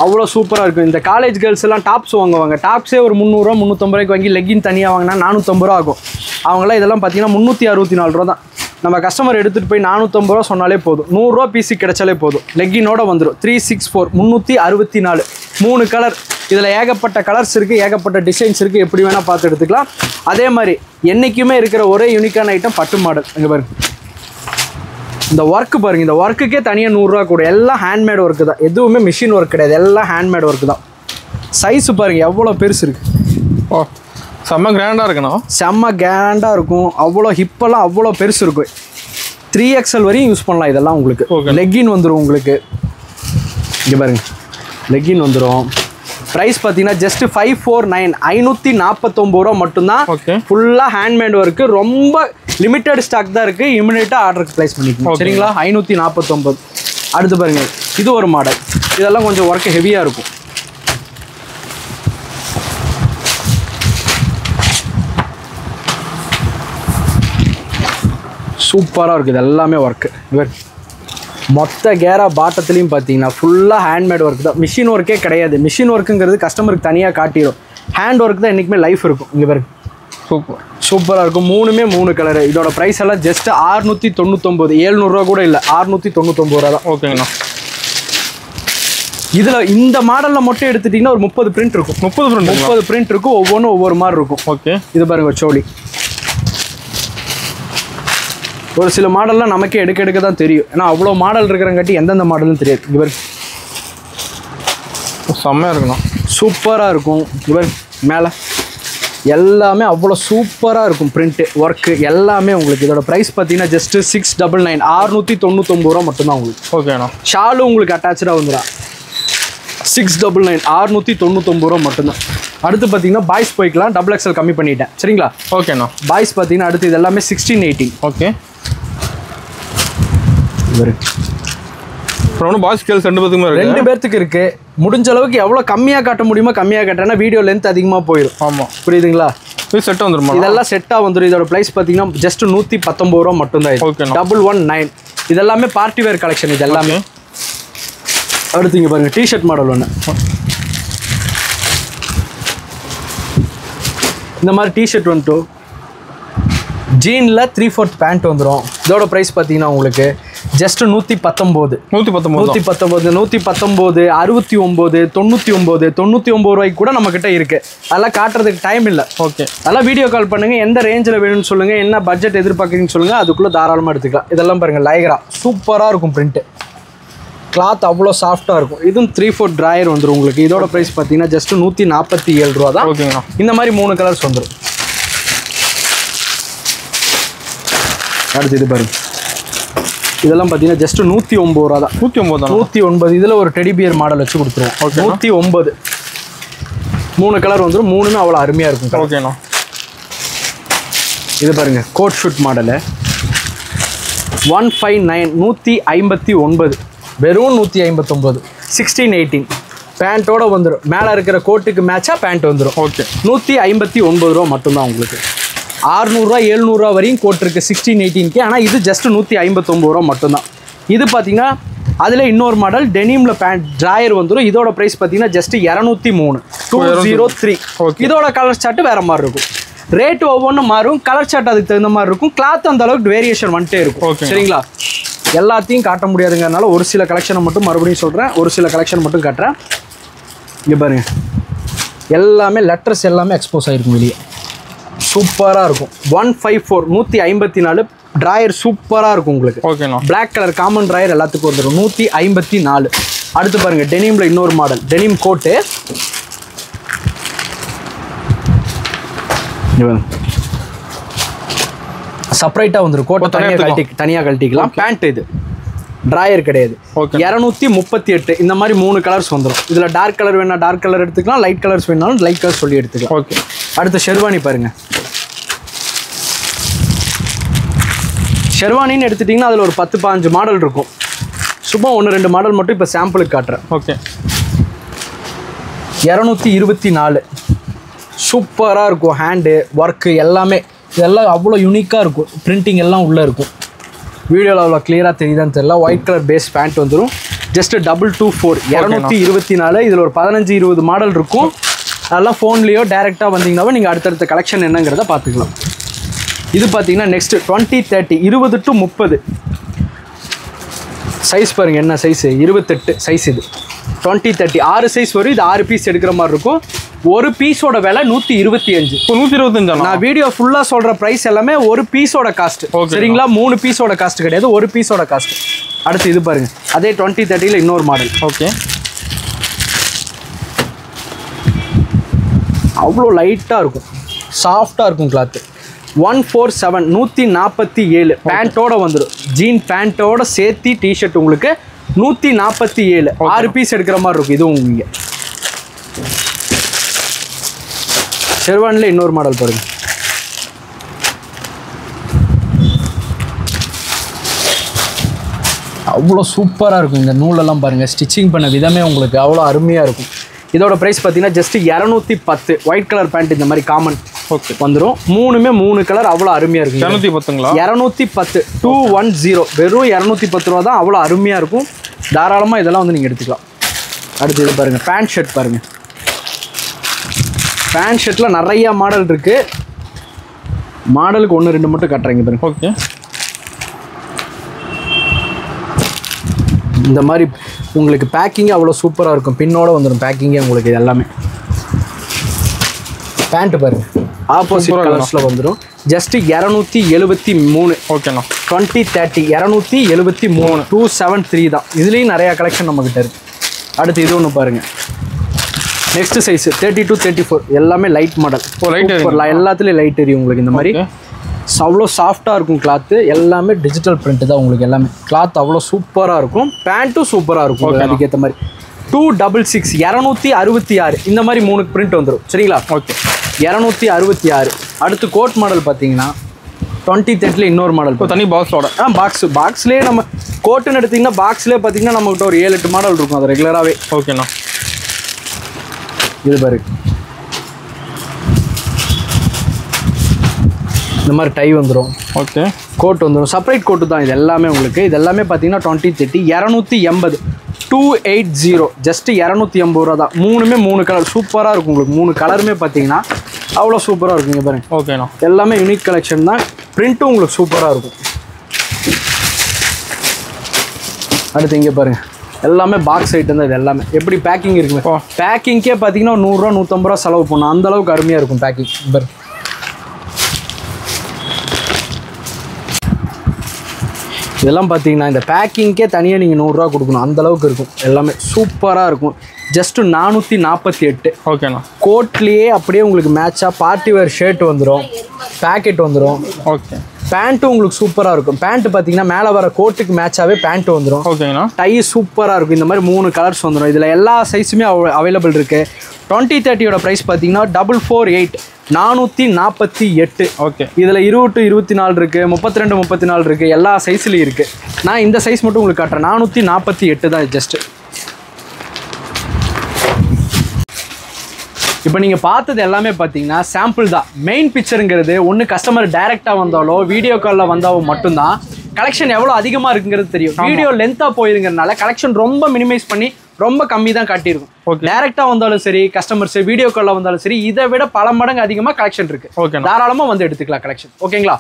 Speaker 2: அவ்வளோ சூப்பராக இருக்கும். இந்த காலேஜ் கேர்ள்ஸ் எல்லாம் டாப்ஸ் வாங்குவாங்க. டாப்ஸே ஒரு 300 ரூபா 350 ரூபாய்க்கு வாங்கி லெக்கின் தனியாக வாங்கினா 450 ரூபா ஆகும். அவங்களாம் இதெல்லாம் பார்த்தீங்கன்னா 364 ரூபா தான். நம்ம கஸ்டமர் எடுத்துகிட்டு போய் 450 ரூபா சொன்னாலே போதும். 100 ரூபா பீஸு கிடைச்சாலே போதும். லெக்கினோட வந்துடும். 364 364. 3 கலர். இதில் ஏகப்பட்ட கலர்ஸ் இருக்குது, ஏகப்பட்ட டிசைன்ஸ் இருக்குது. எப்படி வேணால் பார்த்து எடுத்துக்கலாம். அதே மாதிரி என்றைக்குமே இருக்கிற ஒரே யூனிக்கான ஐட்டம் பட்டு மாடல். இங்கே பாருங்க, இந்த ஒர்க்கு பாருங்கள். இந்த ஒர்க்குக்கே தனியாக 100 ரூபா கூட. எல்லாம் ஹேண்ட்மேட் ஒர்க்கு தான். எதுவுமே மிஷின் ஒர்க் கிடையாது. எல்லாம் ஹேண்ட்மேட் ஒர்க்கு தான். சைஸு பாருங்கள் எவ்வளோ பெருசு இருக்குது.
Speaker 1: ஓ, செம்ம கிராண்டாக இருக்குண்ணா.
Speaker 2: செம்ம கிராண்டாக இருக்கும். அவ்வளோ ஹிப்பெல்லாம் அவ்வளோ பெருசு இருக்கும். 3XL வரையும் யூஸ் பண்ணலாம் இதெல்லாம் உங்களுக்கு. லெக்கின் வந்துடும் உங்களுக்கு. இங்கே பாருங்கள், லெக்கின் வந்துடும். பிரைஸ் பார்த்தீங்கன்னா ஜஸ்ட் 549 549 ரூபா மட்டும்தான். ஃபுல்லாக ஹேண்ட்மேட் ஒர்க்கு, ரொம்ப லிமிட்டட் ஸ்டாக் தான் இருக்குது. இமிடியேட்டாக ஆர்டருக்கு ப்ளேஸ் பண்ணிக்கணும் சரிங்களா. 549. அடுத்து பாருங்க, இது ஒரு மாடல். இதெல்லாம் கொஞ்சம் ஒர்க்கு ஹெவியாக இருக்கும். சூப்பராக இருக்குது. இது எல்லாமே ஒர்க்கு. இவர் மொத்த கேரா பாட்டத்துலேயும் பார்த்தீங்கன்னா ஃபுல்லாக ஹேண்ட்மேட் ஒர்க் தான். மிஷின் ஒர்க்கே கிடையாது. மிஷின் ஒர்க்குங்கிறது கஸ்டமருக்கு தனியாக காட்டிடும். ஹேண்ட் ஒர்க் தான் என்றைக்குமே லைஃப் இருக்கும். இங்கே பாருங்க, சூப்பராக இருக்கும். 3 கலரு. இதோட ப்ரைஸ் எல்லாம் ஜஸ்ட் 699. 700 ரூபா கூட இல்லை, 699 ரூபா தான்.
Speaker 1: ஓகேங்கண்ணா.
Speaker 2: இதில் இந்த மாடலில் மட்டும் எடுத்துட்டிங்கன்னா ஒரு 30 பிரிண்ட் இருக்கும். 30 பிரிண்ட் இருக்கும். ஒவ்வொன்றும் ஒவ்வொரு மாதிரி இருக்கும். ஓகே, இது பாருங்க சோலி. ஒரு சில மாடல்லாம் நமக்கே எடுக்க தான் தெரியும். ஏன்னா அவ்வளோ மாடல் இருக்கிறங்காட்டி எந்தெந்த மாடல்னு தெரியாது. இவர்
Speaker 1: செம்மையாக இருக்கணும்,
Speaker 2: சூப்பராக இருக்கும். இவர் மேலே எல்லாமே அவ்வளோ சூப்பராக இருக்கும். பிரிண்ட்டு ஒர்க்கு எல்லாமே உங்களுக்கு. இதோட ப்ரைஸ் பார்த்தீங்கன்னா ஜஸ்ட் 699 699 ரூபா மட்டும்தான் உங்களுக்கு.
Speaker 1: ஓகேண்ணா.
Speaker 2: ஷாலும் உங்களுக்கு அட்டாச்சாக வந்துடா. 699 699 ரூபா மட்டும்தான். அடுத்து பார்த்தீங்கன்னா பாய்ஸ் போய்க்கலாம். XXL கம்மி பண்ணிட்டேன் சரிங்களா.
Speaker 1: ஓகேண்ணா.
Speaker 2: பாய்ஸ் பார்த்தீங்கன்னா அடுத்து இது எல்லாமே 16-18.
Speaker 1: ஓகே, பாய்ஸ் கேர்ள்ஸ் 2
Speaker 2: பேர்த்துக்கு இருக்கு. முடிஞ்ச அளவுக்கு எவ்வளோ கம்மியாக காட்ட முடியுமோ கம்மியாக காட்டுறேன்னா வீடியோ லென்த் அதிகமாக போயிடும்.
Speaker 1: ஆமாம்,
Speaker 2: புரியுதுங்களா.
Speaker 1: செட் வந்துருமா?
Speaker 2: இதெல்லாம் செட்டாக வந்துடும். இதோட ப்ரைஸ் பார்த்தீங்கன்னா ஜஸ்ட் 119 ரூபா மட்டும்தான். இது 119. இதெல்லாமே பார்ட்டி வேர் கலெக்ஷன். இது எல்லாமே. அடுத்து இங்கே பாருங்க, டிஷர்ட் மாடல் ஒன்று. இந்த மாதிரி டிஷர்ட் வந்துட்டு ஜீனில் 3/4 பேண்ட் வந்துடும். இதோட ப்ரைஸ் பார்த்தீங்கன்னா உங்களுக்கு ஜஸ்ட் 119 119 69 99 ரூபாய்க்கு கூட நம்மக்கிட்ட இருக்குது. அதெல்லாம் காட்டுறதுக்கு டைம் இல்லை. ஓகே, அதெல்லாம் வீடியோ கால் பண்ணுங்கள். எந்த ரேஞ்சில் வேணும்னு சொல்லுங்கள், என்ன பட்ஜெட் எதிர்பார்க்குறீங்கன்னு சொல்லுங்கள். அதுக்குள்ளே தாராளமாக எடுத்துக்கலாம். இதெல்லாம் பாருங்கள், லைக்ரா சூப்பராக இருக்கும். பிரிண்ட்டு கிளாத் அவ்வளோ சாஃப்டாக இருக்கும். இதுவும் 3/4 ட்ராயர் வந்துடும் உங்களுக்கு. இதோட ப்ரைஸ் பார்த்தீங்கன்னா ஜஸ்ட் 147 ரூபா தான். ஓகேங்களா. இந்த மாதிரி 3 கலர்ஸ் வந்துடும். அடுத்து இது பாருங்க, இதெல்லாம் பார்த்தீங்கன்னா ஜஸ்ட் 109 ரூபா தான். 109. இதில் ஒரு டெடி பியர் மாடல் வச்சு கொடுத்துருவோம். 109. 3 கலர் வந்துடும். 3மே அவ்வளோ அருமையாக இருக்கும். ஓகேண்ணா. இது பாருங்க, கோட் ஷூட் மாடலு 159 159. வெறும் 159. 16-18 பேண்ட்டோட வந்துடும். மேலே இருக்கிற கோட்டுக்கு மேட்சாக பேண்ட் வந்துடும். ஓகே, 159 ரூபா மட்டும்தான் உங்களுக்கு. 600 ரூபா 700 ரூபா வரையும் கோட் இருக்குது 16-18. ஆனால் இது ஜஸ்ட் 159 ரூபா மட்டும்தான். இது பார்த்தீங்கன்னா அதில் இன்னொரு மாடல் டெனிமில் பேண்ட் ட்ராயர் வந்துடும். இதோட ப்ரைஸ் பார்த்தீங்கன்னா ஜஸ்ட் 203 203. இதோட கலர் சார்ட்டு வேறு மாதிரி இருக்கும். ரேட்டு ஒவ்வொன்றும் மாறும். கலர் சார்ட் அதுக்கு தகுந்த மாதிரி இருக்கும். கிளாத் அந்த அளவுக்கு வேரியேஷன் வந்துட்டே இருக்கும். சரிங்களா. எல்லாத்தையும் காட்ட முடியாதுங்கிறதுனால ஒரு சில கலெக்ஷனை மட்டும் மறுபடியும் சொல்கிறேன். ஒரு சில கலெக்ஷன் மட்டும் காட்டுறேன். இங்கே பாருங்க, எல்லாமே லெட்டர்ஸ் எல்லாமே எக்ஸ்போஸ் ஆகிருக்கும் வெளியே. சூப்பராக இருக்கும். 154 154 ட்ராயர் சூப்பராக இருக்கும் உங்களுக்கு. ஓகேண்ணா. பிளாக் கலர் காமன் ட்ராயர் எல்லாத்துக்கும் வந்துடும். 154. அடுத்து பாருங்கள், டெனிமில் இன்னொரு மாடல் டெனிம் கோட்டு. செப்பரேட்டாக வந்துடும். கோட்டை தனியாக கழட்டிக்கலாம். பேண்ட் இது ட்ராயர் கிடையாது. 238. இந்த மாதிரி 3 கலர்ஸ் வந்துடும். இதில் டார்க் கலர் வேணா டார்க் கலர் எடுத்துக்கலாம், லைட் கலர்ஸ் வேணாலும் லைட் கலர் சொல்லி எடுத்துக்கலாம். ஓகே, அடுத்து ஷெர்வானி பாருங்கள். ஷெர்வானின்னு எடுத்துட்டிங்கன்னா அதில் ஒரு 10-15 மாடல் இருக்கும். சும்மா 1-2 மாடல் மட்டும் இப்போ சாம்பிளுக்கு காட்டுறேன். ஓகே, 224. சூப்பராக இருக்கும். ஹேண்டு ஒர்க்கு எல்லாமே இதெல்லாம் அவ்வளோ யூனிக்காக இருக்கும். பிரிண்டிங் எல்லாம் உள்ளே இருக்கும். வீடியோவில் அவ்வளோ கிளியராக தெரியுதான்னு தெரியல. ஒயிட் கலர் பேஸ் பேண்ட் வந்துடும். ஜஸ்ட் 224 224. இதில் ஒரு 15-20 மாடல் இருக்கும். அதெல்லாம் ஃபோன்லேயோ டேரெக்டாக வந்தீங்கன்னாவே நீங்கள் அடுத்தடுத்த கலெக்ஷன் என்னங்கிறத பார்த்துக்கலாம். இது பார்த்தீங்கன்னா நெக்ஸ்ட்டு 20-30 20 to 30 சைஸ் பாருங்கள். என்ன சைஸு? 28 சைஸ். இது 20-30 6 சைஸ் வரும். இது 6 பீஸ் எடுக்கிற மாதிரி இருக்கும். ஒரு பீஸோட விலை 125. 125. நான் வீடியோ ஃபுல்லாக சொல்கிற ப்ரைஸ் எல்லாமே ஒரு பீஸோட காஸ்ட். சரிங்களா. 3 பீஸோட காஸ்ட் கிடையாது, ஒரு பீஸோட காஸ்ட். அடுத்து இது பாருங்கள், அதே 20-30 இன்னொரு மாடல். ஓகே, அவ்வளோ லைட்டாக இருக்கும், சாஃப்டாக இருக்கும் கிளாத்து. 147 147 பேண்ட்டோட வந்துடும். ஜீன் பேண்ட்டோட சேர்த்து டிஷர்ட் உங்களுக்கு 147. 6 பீஸ் எடுக்கிற மாதிரி இருக்கும். இதுவும் இங்கே ஷெர்வானில் இன்னொரு மாடல் பாருங்க. அவ்வளோ சூப்பராக இருக்கும். இந்த நூலெல்லாம் பாருங்கள், ஸ்டிச்சிங் பண்ண விதமே உங்களுக்கு அவ்வளோ அருமையாக இருக்கும். இதோட ப்ரைஸ் பார்த்தீங்கன்னா ஜஸ்ட் 210. ஒயிட் கலர் பேண்ட் இந்த மாதிரி காமன் வந்துடும். மூணுமே 3 கலர் அவ்வளோ அருமையாக இருக்கும்.
Speaker 1: 210ங்களா?
Speaker 2: 210 210 வெறும் 210 ரூபா தான். அவ்வளோ அருமையாக இருக்கும். தாராளமாக இதெல்லாம் வந்து நீங்கள் எடுத்துக்கலாம். அடுத்து இது பாருங்கள், பேண்ட் ஷர்ட் பாருங்கள். பேண்ட் ஷர்ட்டில் நிறையா மாடல் இருக்குது. மாடலுக்கு 1-2 மட்டும் கட்டுறீங்க பாருங்க.
Speaker 1: ஓகே.
Speaker 2: இந்த மாதிரி உங்களுக்கு பேக்கிங்கே அவ்வளோ சூப்பராக இருக்கும். பின்னோட வந்துடும் பேக்கிங்கே உங்களுக்கு. இது எல்லாமே பேண்ட்டு பாருங்கள், ஆப்போசிட் கலர்ஸில் வந்துடும். ஜஸ்ட் 273.
Speaker 1: ஓகேண்ணா.
Speaker 2: 2030 273 273 தான். இதுலேயும் நிறையா கலெக்ஷன் நம்மக்கிட்ட இருக்குது. அடுத்து இது ஒன்று பாருங்கள். நெக்ஸ்ட் சைஸ் 30 to 34 எல்லாமே லைட் மாடல். எல்லாத்துலேயும் லைட் எரியும் உங்களுக்கு. இந்த மாதிரி அவ்வளோ சாஃப்டாக இருக்கும் கிளாத்து. எல்லாமே டிஜிட்டல் பிரிண்ட் தான் உங்களுக்கு. எல்லாமே கிளாத் அவ்வளோ சூப்பராக இருக்கும். பேண்ட்டும் சூப்பராக இருக்கும். அதுக்கேற்ற மாதிரி 266 266 இந்த மாதிரி 3 பிரிண்ட் வந்துடும். சரிங்களா? ஓகே. 266. அடுத்து கோட் மாடல் பார்த்தீங்கன்னா 2030 இன்னொரு மாடல்.
Speaker 1: இப்போ தனி பாக்ஸோட
Speaker 2: பாக்ஸ்லேயே நம்ம கோட்டுன்னு எடுத்திங்கன்னா பாக்ஸ்லேயே பார்த்தீங்கன்னா நம்மகிட்ட ஒரு 7-8 மாடல் இருக்கும். அது ரெகுலராகவே.
Speaker 1: ஓகேண்ணா.
Speaker 2: இது பாரு, இந்த மாதிரி டை வந்துடும்.
Speaker 1: ஓகே.
Speaker 2: கோட் வந்துடும். செப்பரேட் கோட்டு தான் இது எல்லாமே உங்களுக்கு. இது எல்லாமே பார்த்தீங்கன்னா 2030 280 280 ஜஸ்ட் 280 ரூபா தான். மூணுமே 3 கலர் சூப்பராக இருக்கும் உங்களுக்கு. 3 கலருமே பார்த்தீங்கன்னா அவ்வளோ சூப்பராக இருக்கும். இங்கே பாருங்க.
Speaker 1: ஓகேண்ணா.
Speaker 2: எல்லாமே யூனிக் கலெக்ஷன் தான். பிரிண்ட்டும் உங்களுக்கு சூப்பராக இருக்கும். அடுத்து இங்கே பாருங்கள், எல்லாமே பாக்ஸ் ஐட்டம் தான். இது எல்லாமே எப்படி பேக்கிங் இருக்குங்க. பேக்கிங்கே பார்த்தீங்கன்னா 100 ரூபா 150 ரூபா செலவு பண்ணணும். அந்தளவுக்கு அருமையாக இருக்கும் பேக்கிங். பாருங்க, இதெல்லாம் பார்த்தீங்கன்னா இந்த பேக்கிங்கே தனியாக நீங்கள் 100 ரூபா கொடுக்கணும். அந்தளவுக்கு இருக்கும். எல்லாமே சூப்பராக இருக்கும். ஜஸ்ட்டு 448.
Speaker 1: ஓகேண்ணா.
Speaker 2: கோட்லேயே அப்படியே உங்களுக்கு மேட்சாக பார்ட்டி வேர் ஷர்ட் வந்துடும், பேக்கெட் வந்துடும்.
Speaker 1: ஓகே.
Speaker 2: பேண்ட்டும் உங்களுக்கு சூப்பராக இருக்கும். பேண்ட்டு பார்த்தீங்கன்னா மேலே வர கோட்டுக்கு மேட்சாகவே பேண்ட்டு வந்துடும்.
Speaker 1: ஓகேண்ணா.
Speaker 2: டை சூப்பராக இருக்கும். இந்த மாதிரி 3 கலர்ஸ் வந்துடும். இதில் எல்லா சைஸுமே அவைலபிள் இருக்குது. 2030 ப்ரைஸ் பார்த்தீங்கன்னா 448 448.
Speaker 1: ஓகே.
Speaker 2: இதில் 20 to 24 இருக்குது, 32 34 இருக்குது. எல்லா சைஸ்லையும் இருக்குது. நான் இந்த சைஸ் மட்டும் உங்களுக்கு காட்டுறேன். 448 தான் ஜஸ்ட்டு. இப்போ நீங்கள் பார்த்தது எல்லாமே பார்த்தீங்கன்னா சாம்பிள் தான். மெயின் பிக்சருங்கிறது ஒன்று கஸ்டமர் டைரெக்டாக வந்தாலோ வீடியோ காலில் வந்தாலோ மட்டும்தான் கலெக்ஷன் எவ்வளோ அதிகமாக இருக்குங்கிறது தெரியும். வீடியோ லென்த்தாக போயிருங்கிறதுனால கலெக்ஷன் ரொம்ப மினிமைஸ் பண்ணி ரொம்ப கம்மி தான் காட்டியிருக்கும். ஓகே. டேரெக்டாக வந்தாலும் சரி, கஸ்டமர்ஸ் வீடியோ காலில் வந்தாலும் சரி, இதை விட பல மடங்கு அதிகமாக கலெக்ஷன் இருக்குது. ஓகே. தாராளமாக வந்து எடுத்துக்கலாம் கலெக்ஷன். ஓகேங்களா?